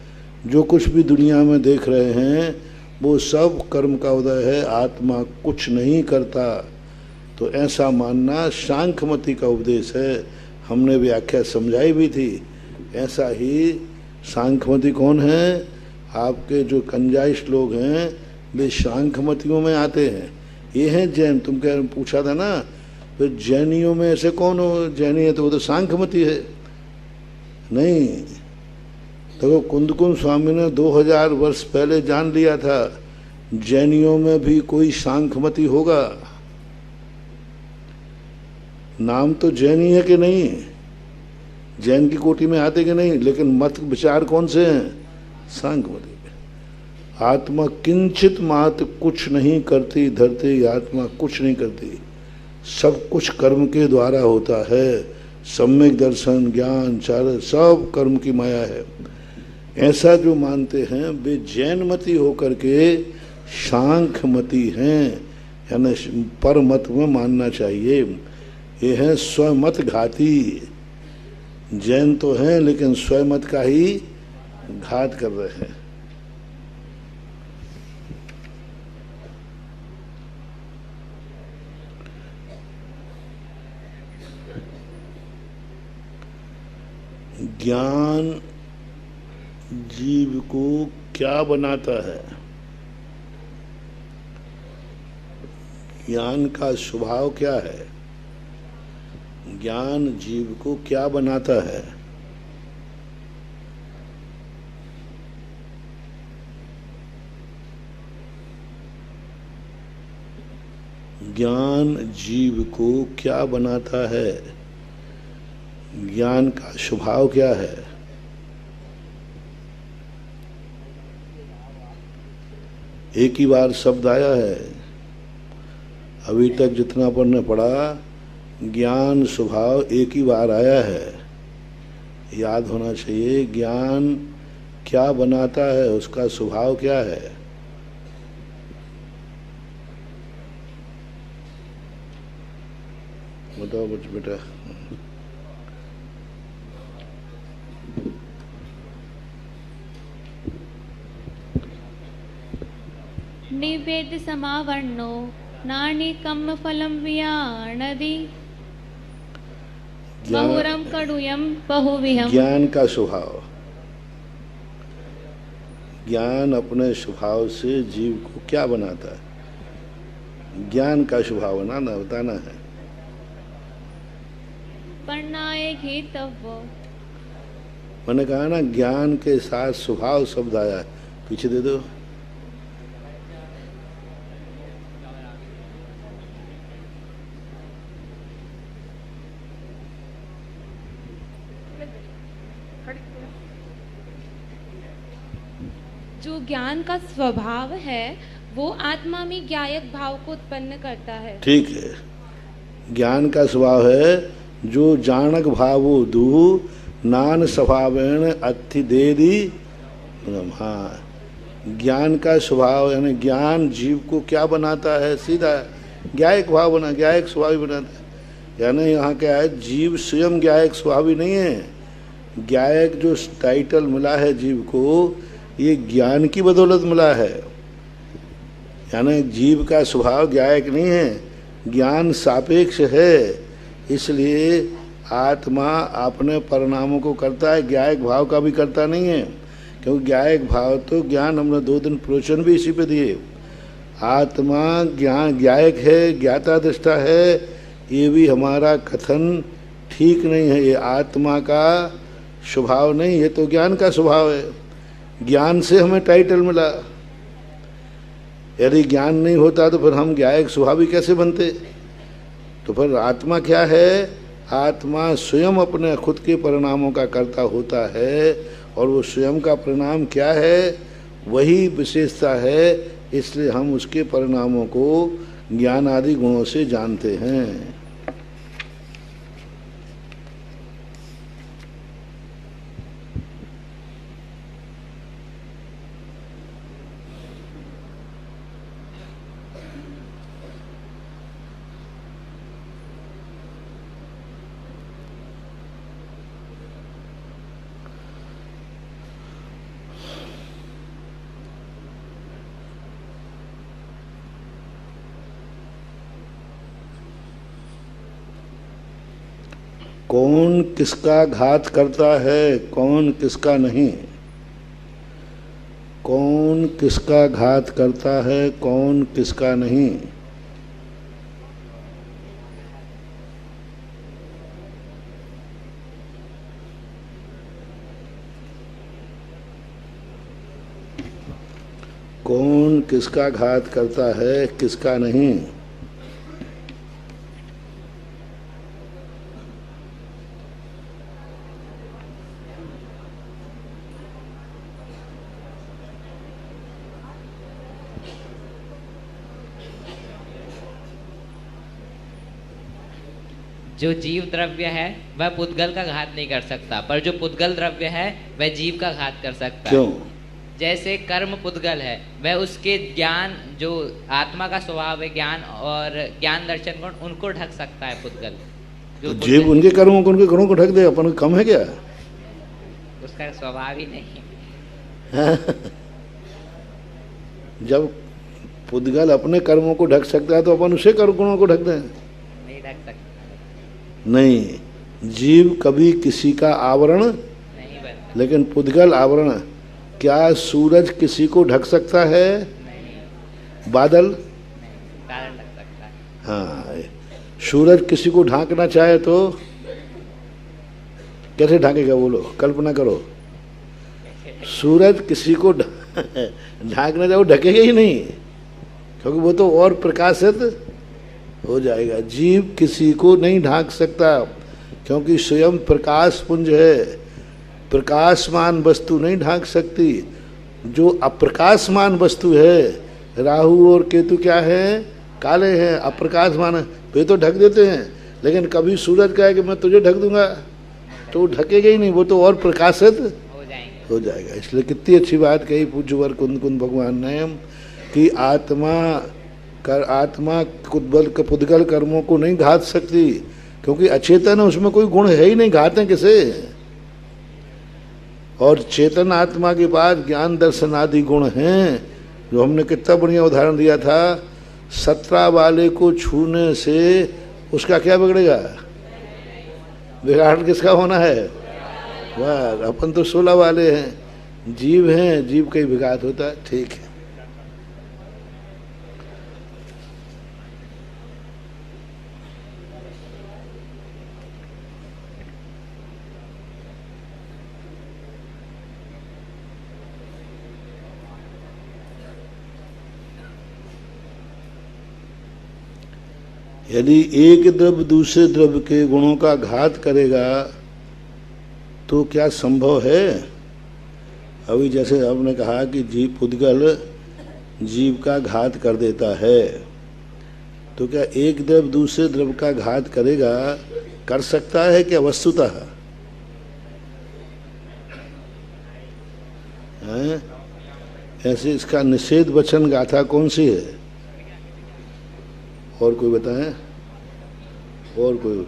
जो कुछ भी दुनिया में देख रहे हैं वो सब कर्म का उदय है, आत्मा कुछ नहीं करता। तो ऐसा मानना सांख्यमति का उपदेश है। हमने व्याख्या समझाई भी थी। ऐसा ही सांख्यमति कौन है? आपके जो कंजाइश लोग हैं वे सांख्यमतियों में आते हैं। ये हैं जैन। तुम क्या पूछा था ना, फिर जैनियों में ऐसे कौन हो? जैनी है तो वो तो सांख्यमति है। नहीं, देखो कुंद स्वामी ने 2000 वर्ष पहले जान लिया था जैनियों में भी कोई सांख्यमति होगा। नाम तो जैनी है कि नहीं, जैन की कोटि में आते कि नहीं, लेकिन मत विचार कौन से हैं? सांख्यमति। आत्मा किंचित मात्र कुछ नहीं करती, धरती आत्मा कुछ नहीं करती, सब कुछ कर्म के द्वारा होता है। सम्यक दर्शन, ज्ञान, चार सब कर्म की माया है। ऐसा जो मानते हैं वे जैनमती होकर के सांख्यमती हैं, यानी पर मत में मानना चाहिए। ये है स्वमत घाती। जैन तो हैं लेकिन स्वमत का ही घात कर रहे हैं। ज्ञान जीव को क्या बनाता है? ज्ञान का स्वभाव क्या है? ज्ञान जीव को क्या बनाता है? ज्ञान जीव को क्या बनाता है? ज्ञान का स्वभाव क्या है? एक ही बार शब्द आया है। अभी तक जितना अपन ने पढ़ा, ज्ञान स्वभाव एक ही बार आया है। याद होना चाहिए, ज्ञान क्या बनाता है, उसका स्वभाव क्या है। बताओ बेटा। निवेद समावर्णो नानिकम फलम वियाणदि बहुरम कड़ुयम बहुविहम। ज्ञान का स्वभाव, ज्ञान अपने स्वभाव से जीव को क्या बनाता है? ज्ञान का स्वभाव बताना है। परनाय घेतव्य। मैंने कहा ना, ज्ञान के साथ स्वभाव शब्द आया है। पीछे दे दो। जो ज्ञान का स्वभाव है वो आत्मा में ज्ञायक भाव को उत्पन्न करता है। ठीक है, ज्ञान का स्वभाव है जो जानक भावो दू नान स्वभावेण अतिदेदी। हाँ, ज्ञान का स्वभाव यानी ज्ञान जीव को क्या बनाता है? सीधा ज्ञायक भाव बना, ज्ञायक स्वभाव बनाता है। यानी यहाँ क्या है, जीव स्वयं ज्ञायक स्वभावी नहीं है। ज्ञायक जो टाइटल मिला है जीव को, ये ज्ञान की बदौलत मिला है। यानी जीव का स्वभाव ज्ञायक नहीं है, ज्ञान सापेक्ष है। इसलिए आत्मा अपने परिणामों को करता है, ज्ञायक भाव का भी करता नहीं है। क्योंकि ज्ञायक भाव तो ज्ञान, हमने 2 दिन प्रवचन भी इसी पे दिए। आत्मा ज्ञान ज्ञायक है, ज्ञाता दृष्टा है, ये भी हमारा कथन ठीक नहीं है। ये आत्मा का स्वभाव नहीं, ये तो ज्ञान का स्वभाव है। ज्ञान से हमें टाइटल मिला। यदि ज्ञान नहीं होता तो फिर हम ज्ञायक स्वभावी कैसे बनते? तो फिर आत्मा क्या है? आत्मा स्वयं अपने खुद के परिणामों का कर्ता होता है, और वो स्वयं का परिणाम क्या है, वही विशेषता है। इसलिए हम उसके परिणामों को ज्ञान आदि गुणों से जानते हैं। कौन किसका घात करता है, कौन किसका नहीं? कौन किसका घात करता है, कौन किसका नहीं? कौन किसका घात करता है, किसका नहीं? जो जीव द्रव्य है वह पुद्गल का घात नहीं कर सकता, पर जो पुद्गल द्रव्य है वह जीव का घात कर सकता क्यों? है। जैसे कर्म पुद्गल है, वह उसके ज्ञान, जो आत्मा का स्वभाव है ज्ञान और ज्ञान दर्शन गुण, उनको ढक सकता है पुद्गल। जो तो जीव उनके कर्मों को, उनके गुणों को ढक दे, अपन को कम है क्या? उसका स्वभाव ही नहीं। जब पुद्गल अपने कर्मों को ढक सकता है तो अपन उसे गुणों को ढक दें? नहीं ढक सकता। नहीं, जीव कभी किसी का आवरण नहीं बनता। लेकिन पुद्गल आवरण। क्या सूरज किसी को ढक सकता है? नहीं। बादल? नहीं, बादल ढक सकता है। हाँ, सूरज किसी को ढांकना चाहे तो कैसे ढांकेगा? बोलो, कल्पना करो। सूरज किसी को ढांकना चाहे, वो ढकेगा ही नहीं, क्योंकि वो तो और प्रकाशित हो जाएगा। जीव किसी को नहीं ढांक सकता, क्योंकि स्वयं प्रकाश पुंज है। प्रकाशमान वस्तु नहीं ढांक सकती। जो अप्रकाशमान वस्तु है, राहु और केतु क्या है? काले हैं, अप्रकाशमान है, वे तो ढक देते हैं। लेकिन कभी सूरज कहे कि मैं तुझे ढक दूंगा, तो वो ढकेगा ही नहीं, वो तो और प्रकाशित हो जाएगा। इसलिए कितनी अच्छी बात कही पूज्यवर कुंद कुंद भगवान ने कि आत्मा पुद्गल कर्मों को नहीं घात सकती, क्योंकि अचेतन है, उसमें कोई गुण है ही नहीं, घातें किसे? और चेतन आत्मा के बाद ज्ञान दर्शन आदि गुण हैं, जो हमने कितना बढ़िया उदाहरण दिया था। 17 वाले को छूने से उसका क्या बिगड़ेगा? बिगाड़ किसका होना है? वाह, अपन तो 16 वाले हैं। जीव हैं, जीव का ही विघात होता है, ठीक है। यदि एक द्रव्य दूसरे द्रव्य के गुणों का घात करेगा तो क्या संभव है? अभी जैसे आपने कहा कि जीव पुद्गल जीव का घात कर देता है, तो क्या एक द्रव्य दूसरे द्रव्य का घात करेगा? कर सकता है क्या वस्तुतः? हैं? ऐसे इसका निषेध वचन गाथा कौन सी है? और कोई बताएं? और कोई?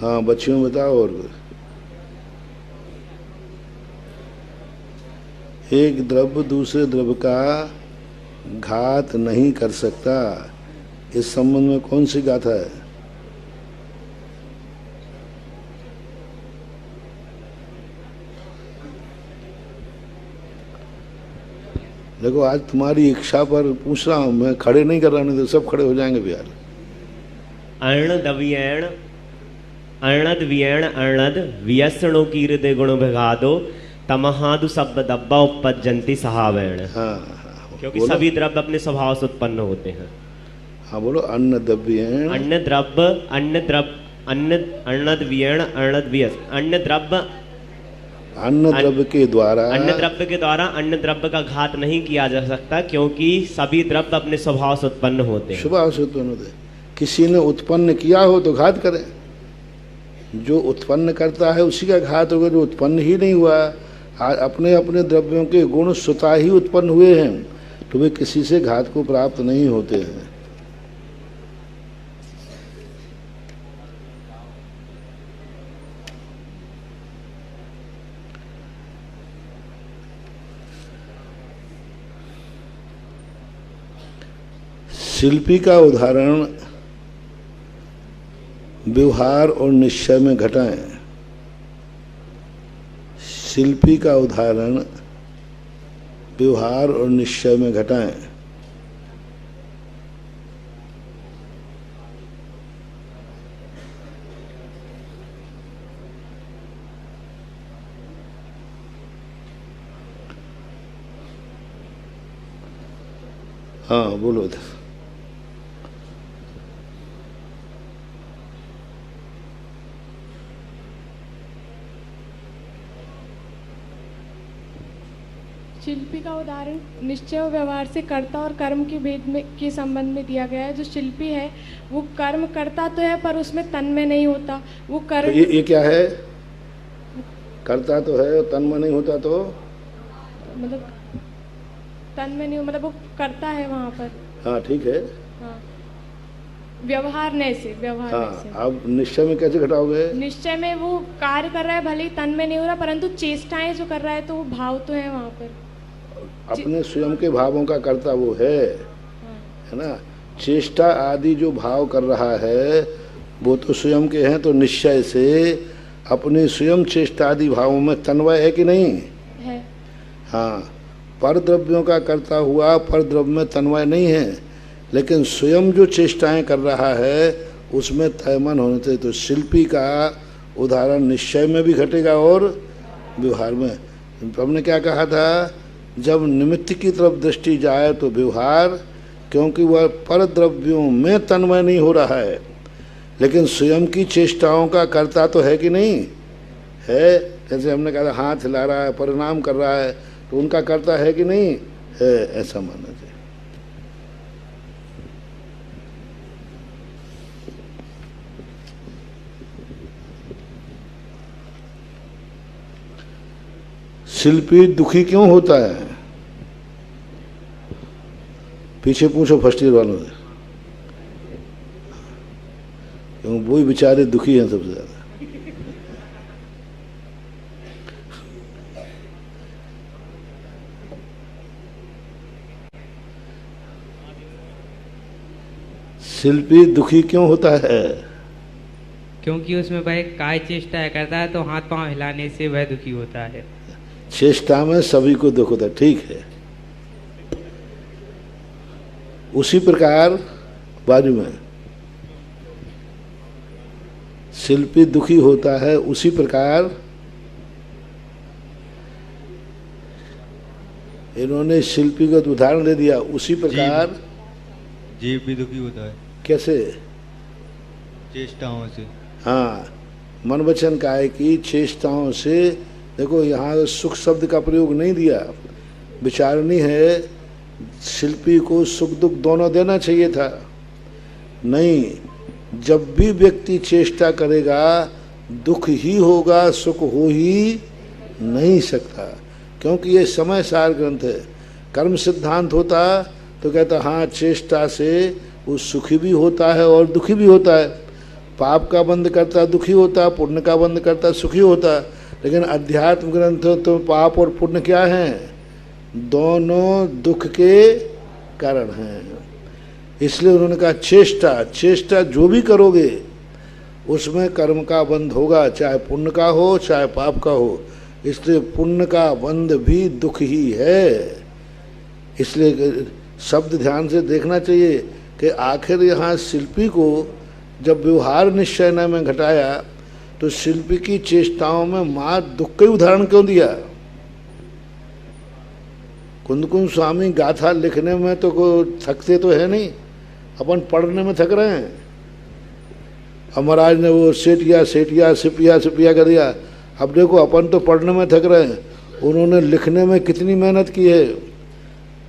हाँ बच्चियों बताओ। और कोई? एक द्रव्य दूसरे द्रव्य का घात नहीं कर सकता, इस संबंध में कौन सी गाथा है? देखो आज तुम्हारी इच्छा पर पूछ रहा हूं मैं, खड़े नहीं कर रहा, नहीं तो सब खड़े हो जाएंगे भैया। अर्णदव्येण अर्णदव्येण अर्णद व्यसनो कीर्दे गुण विघादो तमहादु शब्द दब्बा उपजंती सहावेण। हाँ, क्योंकि सभी द्रव्य अपने स्वभाव से उत्पन्न होते हैं। हाँ बोलो। अन्नद्रव्येण अन्य द्रव्य अन्य द्रव्य अन्य अर्णदव्येण अर्णदव्यस अन्य द्रव्य अन्न द्रव्य के द्वारा अन्य द्रव्य का घात नहीं किया जा सकता, क्योंकि सभी द्रव्य अपने स्वभाव से उत्पन्न होते हैं। स्वभाव से उत्पन्न होते। किसी ने उत्पन्न किया हो तो घात करे, जो उत्पन्न करता है उसी का घात होगा। जो उत्पन्न ही नहीं हुआ, अपने अपने द्रव्यों के गुण स्वतः ही उत्पन्न हुए हैं, तो वे किसी से घात को प्राप्त नहीं होते हैं। शिल्पी का उदाहरण व्यवहार और निश्चय में घटाएं। शिल्पी का उदाहरण व्यवहार और निश्चय में घटाएं। हाँ बोलो। शिल्पी का उदाहरण निश्चय और व्यवहार से कर्ता और कर्म के भेद में के संबंध में दिया गया है। जो शिल्पी है वो कर्म करता तो है पर उसमें तन में नहीं होता। वो कर्म तो ये क्या है? करता तो है और तन में नहीं होता, तो मतलब तन में नहीं, मतलब वो करता है वहाँ पर। हाँ ठीक है। हाँ व्यवहार से। हाँ अब निश्चय में कैसे घटाओगे? निश्चय में वो कार्य कर रहा है, भले ही तन में नहीं हो रहा, परंतु चेष्टाएं जो कर रहा है तो वो भाव तो है वहाँ पर। अपने स्वयं के भावों का करता वो है ना। चेष्टा आदि जो भाव कर रहा है वो तो स्वयं के हैं, तो निश्चय से अपने स्वयं चेष्टा आदि भावों में तन्वय है कि नहीं है? हाँ, पर द्रव्यों का करता हुआ पर द्रव्य में तन्वय नहीं है, लेकिन स्वयं जो चेष्टाएं कर रहा है उसमें तयमन होने से। तो शिल्पी का उदाहरण निश्चय में भी घटेगा और व्यवहार में। हमने क्या कहा था? जब निमित्त की तरफ दृष्टि जाए तो व्यवहार, क्योंकि वह पर द्रव्यों में तन्मय नहीं हो रहा है, लेकिन स्वयं की चेष्टाओं का करता तो है कि नहीं है। जैसे हमने कहा हाथ हिला रहा है, परिणाम कर रहा है, तो उनका करता है कि नहीं है, ऐसा मानना चाहिए। शिल्पी दुखी क्यों होता है? पीछे पूछो फर्स्ट ईयर वालों से, क्यों वही बेचारे दुखी हैं सबसे ज्यादा। शिल्पी दुखी क्यों होता है? क्योंकि उसमें वह काय चेष्टा करता है तो हाथ पांव हिलाने से वह दुखी होता है। चेष्टा में सभी को दुख होता है, ठीक है। उसी प्रकार बाजू में शिल्पी दुखी होता है, उसी प्रकार इन्होंने शिल्पी को उदाहरण दे दिया, उसी प्रकार जीव भी दुखी होता है। कैसे? चेष्टाओं से। हाँ, मन वचन काय की चेष्टाओं से। देखो यहाँ सुख शब्द का प्रयोग नहीं दिया, विचारणी है शिल्पी को सुख दुख दोनों देना चाहिए था। नहीं, जब भी व्यक्ति चेष्टा करेगा दुख ही होगा, सुख हो ही नहीं सकता, क्योंकि ये समय सार ग्रंथ है। कर्म सिद्धांत होता तो कहता हाँ चेष्टा से वो सुखी भी होता है और दुखी भी होता है। पाप का बंद करता दुखी होता, पुण्य का बंद करता सुखी होता। लेकिन अध्यात्म ग्रंथ तो पाप और पुण्य क्या हैं? दोनों दुख के कारण हैं। इसलिए उन्होंने कहा चेष्टा, चेष्टा जो भी करोगे उसमें कर्म का बंध होगा, चाहे पुण्य का हो चाहे पाप का हो। इसलिए पुण्य का बंध भी दुख ही है। इसलिए शब्द ध्यान से देखना चाहिए कि आखिर यहाँ शिल्पी को जब व्यवहार निश्चय में घटाया तो शिल्पी की चेष्टाओं में माँ दुख का उदाहरण क्यों दिया? कुंदकुंद स्वामी गाथा लिखने में तो थकते तो है नहीं, अपन पढ़ने में थक रहे हैं। अब महाराज ने वो सेठिया सेठिया सिपिया सिपिया कर दिया। अब देखो अपन तो पढ़ने में थक रहे हैं, उन्होंने लिखने में कितनी मेहनत की है।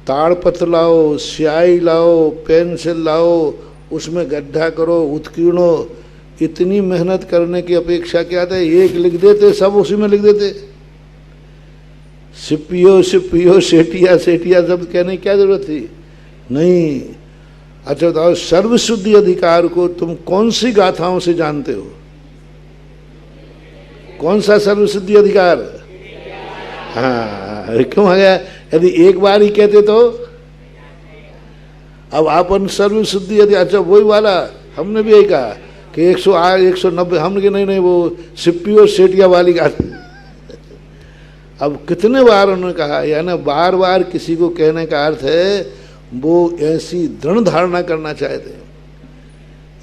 ताड़पत्र लाओ, स्याही लाओ, पेंसिल लाओ, उसमें गड्ढा करो, उत्कीर्णो। इतनी मेहनत करने की अपेक्षा क्या था? एक लिख देते, सब उसी में लिख देते। सिपियो सिपियो सेठिया सेठिया शब्द कहने की क्या जरूरत थी? नहीं। अच्छा बताओ, सर्वशुद्धि अधिकार को तुम कौन सी गाथाओं से जानते हो? कौन सा सर्वशुद्धि अधिकार? हाँ, क्यों आ गया? यदि एक बार ही कहते तो अब आपन सर्वशुद्धि अधिकार, अच्छा वही वाला हमने भी यही कहा कि 108 190, हमने नहीं नहीं वो सिप्पी और सेठिया वाली गाथा। अब कितने बार उन्होंने कहा, यानी बार बार किसी को कहने का अर्थ है वो ऐसी दृढ़ धारणा करना चाहते हैं।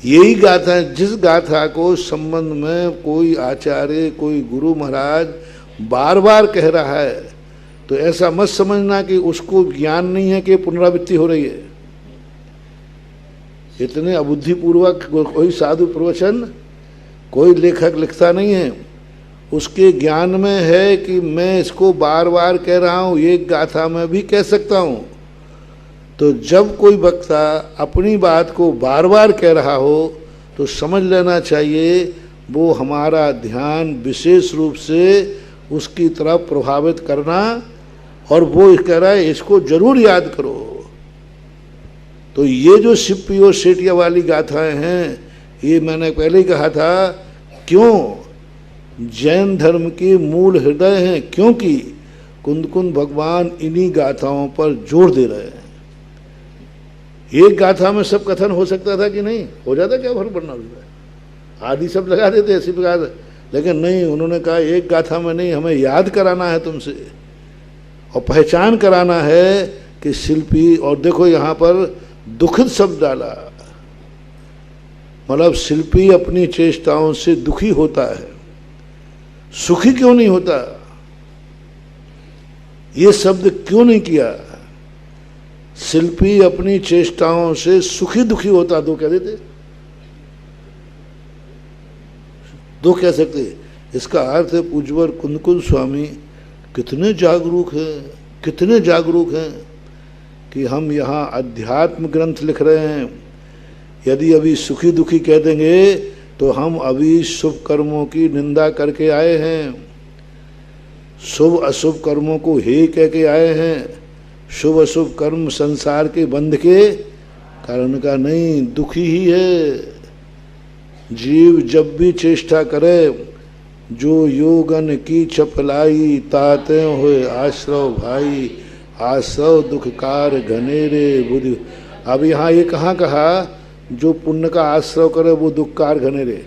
यही गाथा है, जिस गाथा को संबंध में कोई आचार्य कोई गुरु महाराज बार बार कह रहा है तो ऐसा मत समझना कि उसको ज्ञान नहीं है कि पुनरावृत्ति हो रही है। इतने अबुद्धिपूर्वक कोई साधु प्रवचन कोई लेखक लिखता नहीं है। उसके ज्ञान में है कि मैं इसको बार बार कह रहा हूँ, एक गाथा में भी कह सकता हूँ। तो जब कोई वक्ता अपनी बात को बार बार कह रहा हो तो समझ लेना चाहिए वो हमारा ध्यान विशेष रूप से उसकी तरफ प्रभावित करना, और वो कह रहा है इसको जरूर याद करो। तो ये जो सिप्पी और सेठिया वाली गाथाएं हैं, ये मैंने पहले ही कहा था, क्यों जैन धर्म के मूल हृदय हैं, क्योंकि कुंदकुंद भगवान इन्हीं गाथाओं पर जोर दे रहे हैं। एक गाथा में सब कथन हो सकता था कि नहीं? हो जाता, क्या फर्क पड़ना उसमें? आदि सब लगा देते ऐसी प्रकार, लेकिन नहीं, उन्होंने कहा एक गाथा में नहीं, हमें याद कराना है तुमसे और पहचान कराना है कि शिल्पी। और देखो यहाँ पर दुखद शब्द डाला, मतलब शिल्पी अपनी चेष्टाओं से दुखी होता है, सुखी क्यों नहीं होता? ये शब्द क्यों नहीं किया? शिल्पी अपनी चेष्टाओं से सुखी दुखी होता, दो कह देते, दो कह सकते। इसका अर्थ है पूज्यवर कुंदकुंद स्वामी कितने जागरूक हैं, कितने जागरूक हैं कि हम यहाँ अध्यात्म ग्रंथ लिख रहे हैं। यदि अभी सुखी दुखी कह देंगे तो हम अभी शुभ कर्मों की निंदा करके आए हैं, शुभ अशुभ कर्मों को हे कह के आए हैं। शुभ अशुभ कर्म संसार के बंध के कारण का नहीं, दुखी ही है। जीव जब भी चेष्टा करे, जो योगन की चपलाई ताते हुए आश्रव भाई, आश्रव दुखकार घनेरे बुद्धि। अब यहाँ ये कहाँ कहा, जो पुण्य का आश्रव करे वो दुखकार घनेरे,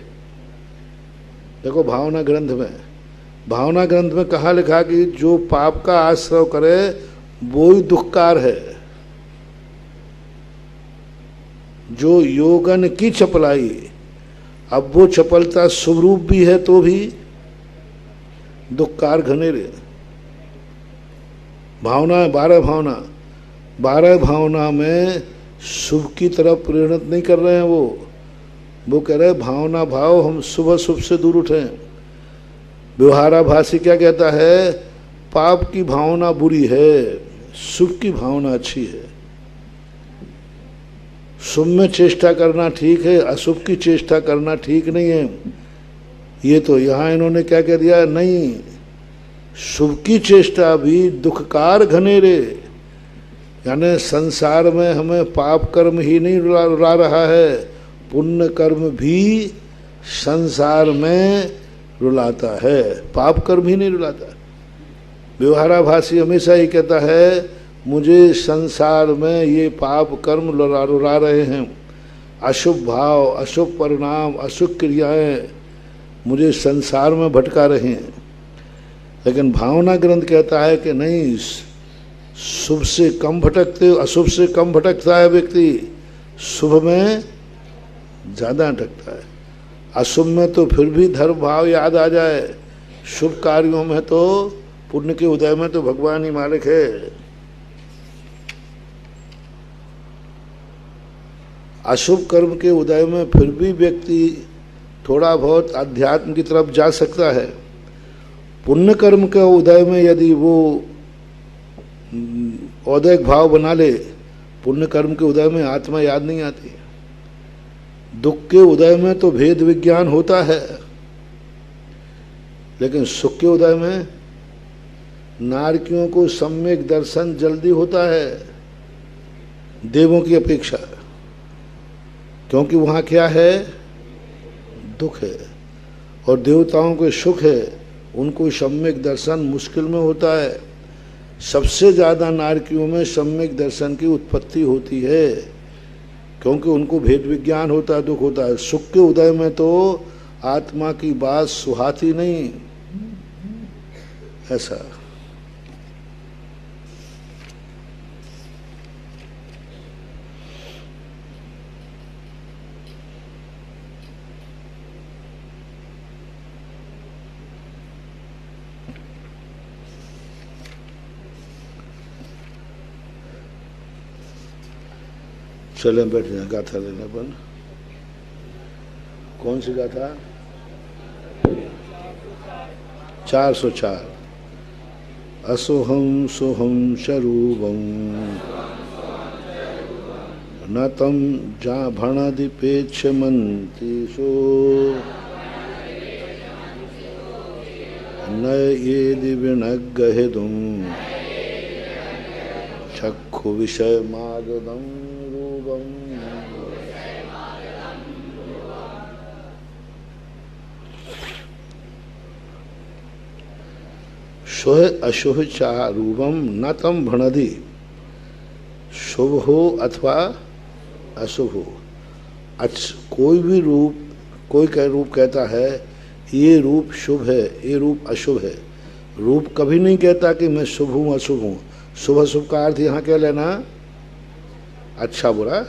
देखो भावना ग्रंथ में कहा लिखा कि जो पाप का आश्रय करे वो ही दुखकार है। जो योगन की चपलाई, अब वो चपलता शुभ रूप भी है तो भी दुखकार घनेरे। भावना 12 भावना में शुभ की तरफ प्रेरित नहीं कर रहे हैं। वो कह रहे हैं भावना भाव हम शुभ से दूर उठें। व्यवहाराभासी क्या कहता है? पाप की भावना बुरी है, सुख की भावना अच्छी है। शुभ में चेष्टा करना ठीक है, अशुभ की चेष्टा करना ठीक नहीं है। ये तो यहाँ इन्होंने क्या कह दिया? नहीं, शुभ की चेष्टा भी दुखकार घनेरे। यानी संसार में हमें पाप कर्म ही नहीं रुला रहा है, पुण्य कर्म भी संसार में रुलाता है, पाप कर्म ही नहीं रुलाता। व्यवहाराभासी हमेशा ही कहता है मुझे संसार में ये पाप कर्म रुला रहे हैं, अशुभ भाव, अशुभ परिणाम, अशुभ क्रियाएं मुझे संसार में भटका रहे हैं। लेकिन भावना ग्रंथ कहता है कि नहीं, शुभ से कम भटकते, अशुभ से कम भटकता है व्यक्ति, शुभ में ज़्यादा भटकता है। अशुभ में तो फिर भी धर्म भाव याद आ जाए, शुभ कार्यों में तो, पुण्य के उदय में तो भगवान ही मालिक है। अशुभ कर्म के उदय में फिर भी व्यक्ति थोड़ा बहुत अध्यात्म की तरफ जा सकता है। पुण्य कर्म के उदय में यदि वो औदैक भाव बना ले, पुण्य कर्म के उदय में आत्मा याद नहीं आती। दुख के उदय में तो भेद विज्ञान होता है, लेकिन सुख के उदय में नारकियों को सम्यक दर्शन जल्दी होता है देवों की अपेक्षा, क्योंकि वहाँ क्या है? दुख है। और देवताओं को सुख है, उनको सम्यक दर्शन मुश्किल में होता है। सबसे ज़्यादा नारकियों में सम्यक दर्शन की उत्पत्ति होती है, क्योंकि उनको भेद विज्ञान होता है, दुख होता है। सुख के उदय में तो आत्मा की बात सुहाती नहीं, ऐसा। चलें बैठ जाए, गाथा लेना अपन। कौन सी गाथा? 404। असोहम सोहम शरूपम न तम जा भणदिपेक्ष मंतीशो न ये विणगहेदुम चक्षु विषय मागदम रूपम। शुभ अशुभ चा रूपम न तम भणधि। शुभ हो अथवा अशुभ हो, कोई भी रूप, कोई का रूप कहता है ये रूप शुभ है, ये रूप अशुभ है। रूप कभी नहीं कहता कि मैं शुभ हूँ अशुभ हूँ। शुभ अशुभ का अर्थ यहाँ क्या लेना? अच्छा बुरा।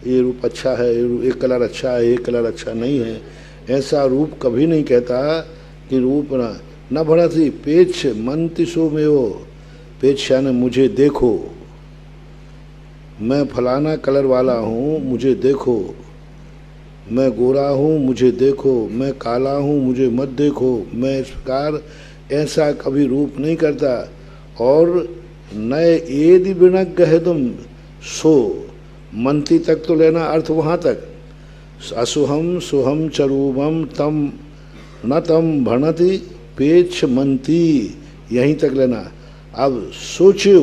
ये रूप अच्छा है, ये कलर अच्छा है, ये कलर अच्छा नहीं है, ऐसा रूप कभी नहीं कहता कि रूप न भणति पेच मंतिशो में हो। पेच यानी मुझे देखो, मैं फलाना कलर वाला हूँ मुझे देखो, मैं गोरा हूँ मुझे देखो, मैं काला हूँ मुझे मत देखो। मैं इस प्रकार ऐसा कभी रूप नहीं करता। और नए एदि बिना गहे तुम सो, मंती तक तो लेना अर्थ वहाँ तक। असुहम सुहम चरूपम तम न तम भणति पेच मंती, यहीं तक लेना। अब सोचो,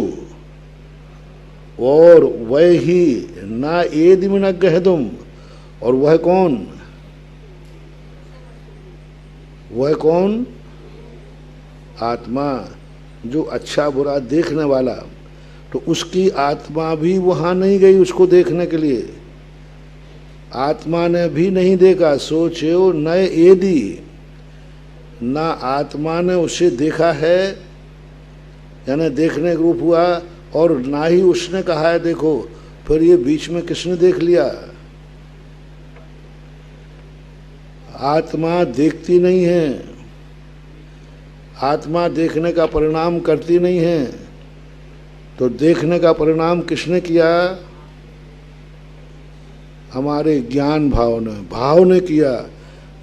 और वह ही ना एदि बिना गहे तुम, और वह कौन? वह कौन? आत्मा, जो अच्छा बुरा देखने वाला। तो उसकी आत्मा भी वहाँ नहीं गई उसको देखने के लिए, आत्मा ने भी नहीं देखा। सोचो नए एदि, ना आत्मा ने उसे देखा है, यानी देखने का रूप हुआ, और ना ही उसने कहा है देखो। फिर ये बीच में किसने देख लिया? आत्मा देखती नहीं है, आत्मा देखने का परिणाम करती नहीं है। तो देखने का परिणाम किसने किया? हमारे ज्ञान भाव ने किया।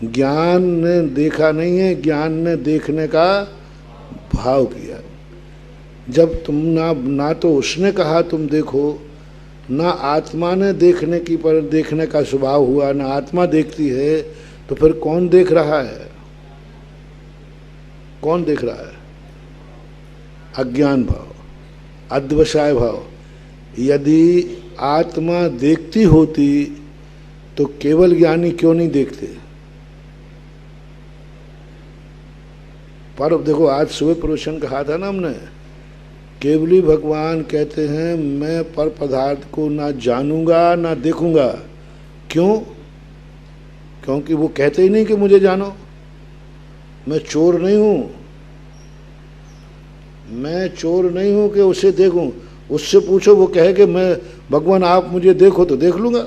ज्ञान ने देखा नहीं है, ज्ञान ने देखने का भाव किया। जब तुम ना तो उसने कहा तुम देखो, ना आत्मा ने देखने का स्वभाव हुआ, ना आत्मा देखती है, तो फिर कौन देख रहा है? कौन देख रहा है? अज्ञान भाव, अध्यवसाय भाव। यदि आत्मा देखती होती तो केवल ज्ञानी क्यों नहीं देखते? पर देखो, आज सुबह प्रवचन कहा था ना हमने, केवली भगवान कहते हैं मैं पर पदार्थ को ना जानूंगा ना देखूंगा। क्यों? क्योंकि वो कहते ही नहीं कि मुझे जानो। मैं चोर नहीं हूं, मैं चोर नहीं हूं कि उसे देखूं। उससे पूछो, वो कहे कि मैं भगवान आप मुझे देखो तो देख लूंगा,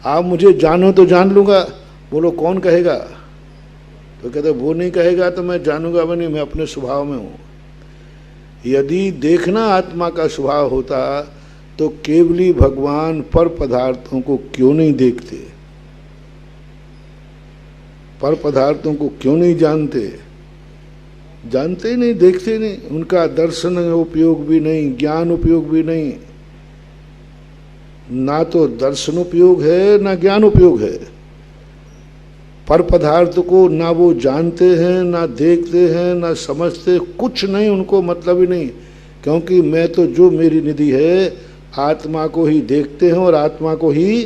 आप मुझे जानो तो जान लूंगा। बोलो कौन कहेगा? तो कहते वो नहीं कहेगा तो मैं जानूंगा भी नहीं, मैं अपने स्वभाव में हूं। यदि देखना आत्मा का स्वभाव होता तो केवली भगवान पर पदार्थों को क्यों नहीं देखते? पर पदार्थों को क्यों नहीं जानते? जानते ही नहीं, देखते ही नहीं। उनका दर्शन उपयोग भी नहीं, ज्ञान उपयोग भी नहीं। ना तो दर्शन उपयोग है ना ज्ञान उपयोग है। पर पदार्थ को ना वो जानते हैं, ना देखते हैं, ना समझते, कुछ नहीं, उनको मतलब ही नहीं। क्योंकि मैं तो जो मेरी निधि है आत्मा को ही देखते हैं और आत्मा को ही।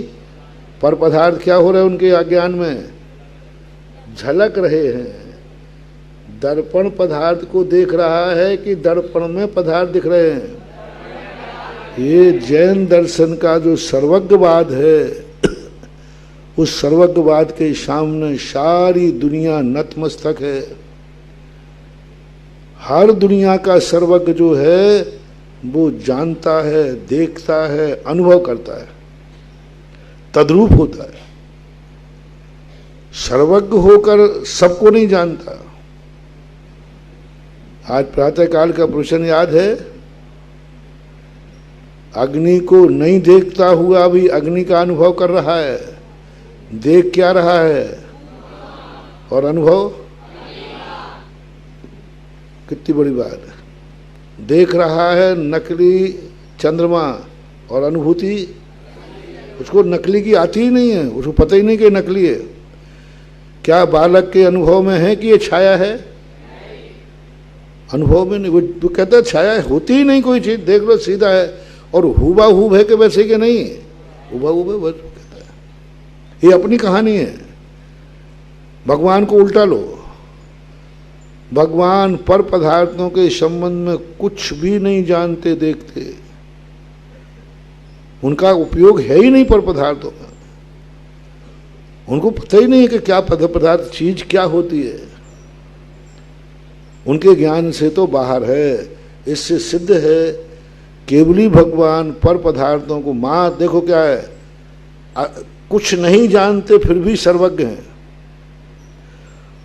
पर पदार्थ क्या हो रहा है उनके अज्ञान में? झलक रहे हैं। दर्पण पदार्थ को देख रहा है कि दर्पण में पदार्थ दिख रहे हैं? ये जैन दर्शन का जो सर्वज्ञवाद है, उस सर्वज्ञवाद के सामने सारी दुनिया नतमस्तक है। हर दुनिया का सर्वज्ञ जो है वो जानता है, देखता है, अनुभव करता है, तद्रूप होता है। सर्वज्ञ होकर सबको नहीं जानता। आज प्रातःकाल का प्रवचन याद है? अग्नि को नहीं देखता हुआ भी अग्नि का अनुभव कर रहा है। देख क्या रहा है और अनुभव? कितनी बड़ी बात है। देख रहा है नकली चंद्रमा और अनुभूति उसको नकली की आती ही नहीं है, उसको पता ही नहीं कि नकली है। क्या बालक के अनुभव में है कि ये छाया है? अनुभव में नहीं। वो कहता है छाया होती ही नहीं कोई चीज, देख लो सीधा है। और हुबहू है कि वैसे कि नहीं, हुबहू है बस कहता है। ये अपनी कहानी है। भगवान को उल्टा लो। भगवान पर पदार्थों के संबंध में कुछ भी नहीं जानते, देखते। उनका उपयोग है ही नहीं पर पदार्थों में। उनको पता ही नहीं है कि क्या पदार्थ चीज क्या होती है। उनके ज्ञान से तो बाहर है। इससे सिद्ध है केवली भगवान पर पदार्थों को मां देखो क्या है, कुछ नहीं जानते फिर भी सर्वज्ञ हैं,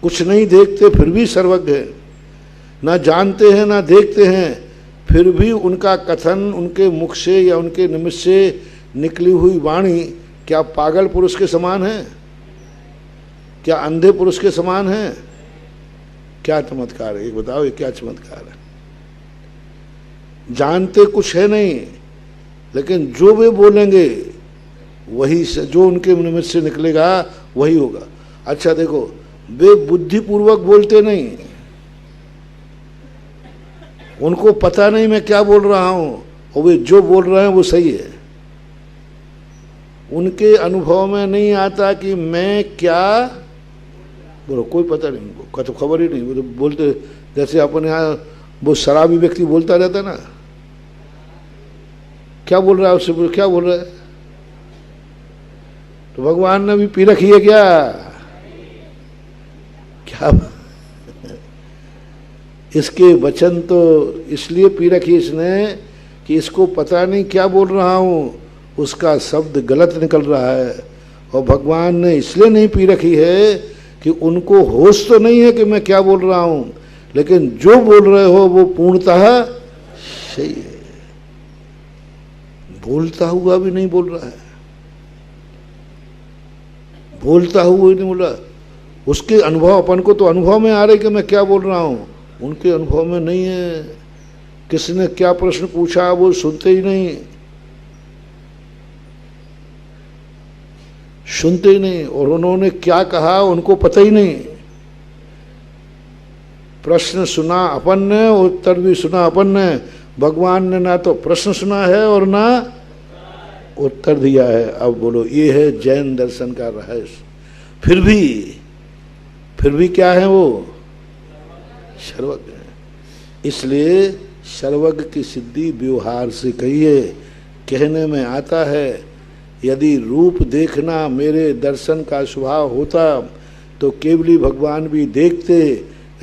कुछ नहीं देखते फिर भी सर्वज्ञ हैं, ना जानते हैं ना देखते हैं फिर भी उनका कथन, उनके मुख से या उनके निमित्त से निकली हुई वाणी क्या पागल पुरुष के समान है? क्या अंधे पुरुष के समान है? क्या चमत्कार है? एक बताओ, ये क्या चमत्कार है? जानते कुछ है नहीं, लेकिन जो वे बोलेंगे वही से, जो उनके निमित्त से निकलेगा वही होगा। अच्छा देखो, वे बुद्धिपूर्वक बोलते नहीं, उनको पता नहीं मैं क्या बोल रहा हूं, और वे जो बोल रहे हैं वो सही है। उनके अनुभव में नहीं आता कि मैं क्या बोलो, कोई पता नहीं उनको, तो खबर ही नहीं। वो तो बोलते जैसे अपने यहाँ वो शराबी व्यक्ति बोलता रहता ना, क्या बोल रहा है उससे, क्या बोल रहा है? तो भगवान ने भी पी रखी है क्या? क्या इसके वचन तो इसलिए पी रखी इसने कि इसको पता नहीं क्या बोल रहा हूँ, उसका शब्द गलत निकल रहा है। और भगवान ने इसलिए नहीं पी रखी है कि उनको होश तो नहीं है कि मैं क्या बोल रहा हूँ, लेकिन जो बोल रहे हो वो पूर्णतः सही है। बोलता हुआ भी नहीं बोल रहा है, बोलता हुआ ही नहीं बोल रहा। उसके अनुभव, अपन को तो अनुभव में आ रहा है कि मैं क्या बोल रहा हूँ, उनके अनुभव में नहीं है। किसने क्या प्रश्न पूछा वो सुनते ही नहीं, सुनते ही नहीं। और उन्होंने क्या कहा उनको पता ही नहीं। प्रश्न सुना अपन ने, उत्तर भी सुना अपन ने। भगवान ने ना तो प्रश्न सुना है और ना उत्तर दिया है। अब बोलो, ये है जैन दर्शन का रहस्य। फिर भी क्या है वो? सर्वज्ञ है। इसलिए सर्वज्ञ की सिद्धि व्यवहार से कहिए, कहने में आता है। यदि रूप देखना मेरे दर्शन का स्वभाव होता तो केवली भगवान भी देखते,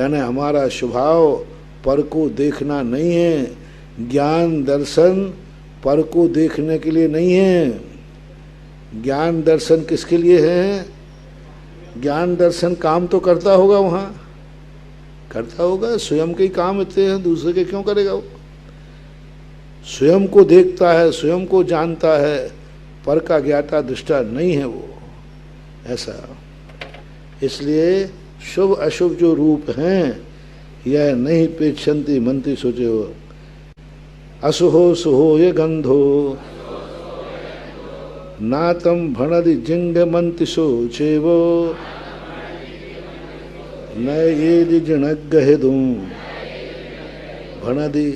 यानी हमारा स्वभाव पर को देखना नहीं है। ज्ञान दर्शन पर को देखने के लिए नहीं है। ज्ञान दर्शन किसके लिए है? ज्ञान दर्शन काम तो करता होगा, वहाँ करता होगा। स्वयं के ही काम इतने हैं, दूसरे के क्यों करेगा वो? स्वयं को देखता है, स्वयं को जानता है, पर का ज्ञाता दृष्टा नहीं है वो, ऐसा। इसलिए शुभ अशुभ जो रूप हैं यह नहीं पेक्षन्ति मनति सोचे हो। असुहो सुहो ये गंधो नातम भणदि जिंग मंति सोचेवो न ये जिणगहिदुम भणदि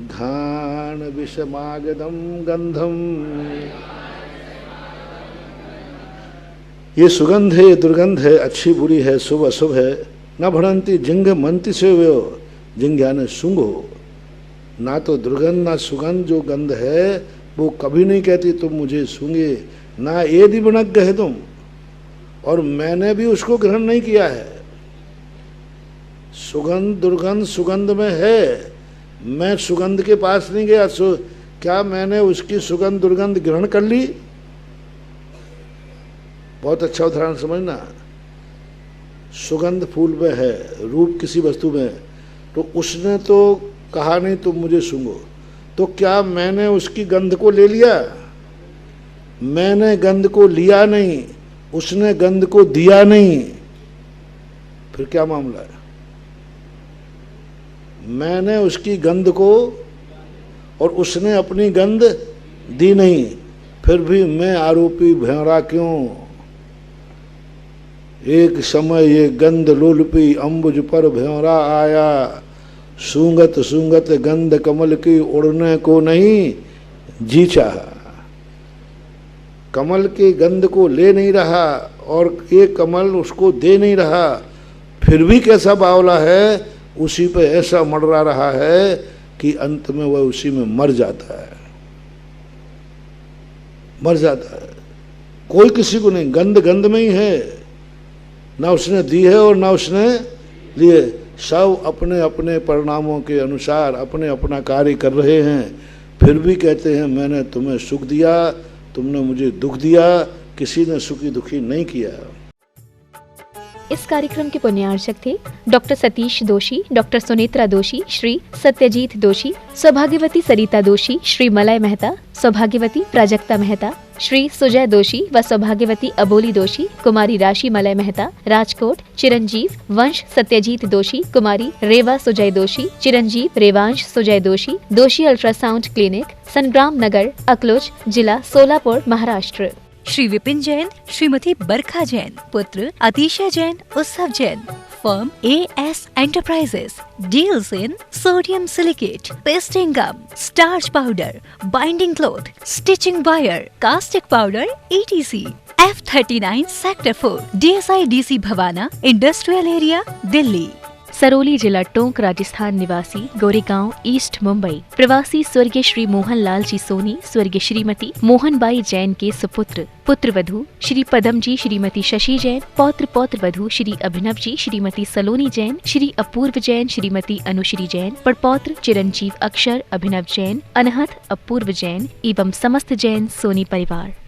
घान विषमागदम गंधम। ये सुगंध है, ये दुर्गंध है, अच्छी बुरी है, शुभ अशुभ है। न भणंती जिंग मंति से वो, जिंग यानी सुंग हो। ना तो दुर्गंध ना सुगंध जो गंध है वो कभी नहीं कहती तुम मुझे सूंघे। ना ये दिवनक है तुम, और मैंने भी उसको ग्रहण नहीं किया है। सुगंध दुर्गंध सुगंध में है, मैं सुगंध के पास नहीं गया। क्या मैंने उसकी सुगंध दुर्गंध ग्रहण कर ली? बहुत अच्छा उदाहरण समझना। सुगंध फूल में है, रूप किसी वस्तु में, तो उसने तो कहा नहीं तुम मुझे सूंघो, तो क्या मैंने उसकी गंध को ले लिया? मैंने गंध को लिया नहीं, उसने गंध को दिया नहीं, फिर क्या मामला है? मैंने उसकी गंध को और उसने अपनी गंध दी नहीं, फिर भी मैं आरोपी भैंरा क्यों? एक समय ये गंध लोलपी अंबुज पर भैंरा आया, सूंगत सूंगत गंध कमल की उड़ने को नहीं जी चाहा। कमल के गंध को ले नहीं रहा और ये कमल उसको दे नहीं रहा, फिर भी कैसा बावला है, उसी पे ऐसा मडरा रहा है कि अंत में वह उसी में मर जाता है, मर जाता है। कोई किसी को नहीं, गंध गंध में ही है, ना उसने दी है और ना उसने लिए। सब अपने अपने परिणामों के अनुसार अपने अपना कार्य कर रहे हैं, फिर भी कहते हैं मैंने तुम्हें सुख दिया, तुमने मुझे दुख दिया। किसी ने सुखी दुखी नहीं किया। इस कार्यक्रम के पुण्यार्चक थे डॉक्टर सतीश दोषी, डॉक्टर सुनेत्रा दोषी, श्री सत्यजीत दोषी, सौभाग्यवती सरिता दोषी, श्री मलय मेहता, सौभाग्यवती प्राजक्ता मेहता, श्री सुजय दोषी व सौभाग्यवती अबोली दोषी, कुमारी राशि मलय मेहता, राजकोट, चिरंजीव वंश सत्यजीत दोषी, कुमारी रेवा सुजय दोषी, चिरंजीव रेवांश सुजय दोषी, दोषी अल्ट्रासाउंड क्लिनिक, संग्राम नगर, अकलोज, जिला सोलापुर, महाराष्ट्र। श्री विपिन जैन, श्रीमती बरखा जैन, पुत्र अतिशय जैन, उत्सव Jain. Firm AS Enterprises deals in sodium silicate, pasting gum, starch powder, binding cloth, stitching wire, caustic powder, etc. F39 Sector 4, DSI DC Bhavana, Industrial Area, Delhi. Sarauli जिला टोंक राजस्थान निवासी गोरेगांव ईस्ट मुंबई प्रवासी स्वर्गीय श्री मोहन लाल जी सोनी स्वर्गीय श्रीमती मोहनबाई जैन के सुपुत्र पुत्र वधू श्री पदम जी श्रीमती शशि जैन पौत्र वधू श्री अभिनव जी श्रीमती सलोनी जैन श्री अपूर्व जैन श्रीमती अनुश्री जैन पड़पौत्र चिरंजीव अक्षर अभिनव जैन अनहत अपूर्व जैन एवं समस्त जैन सोनी परिवार।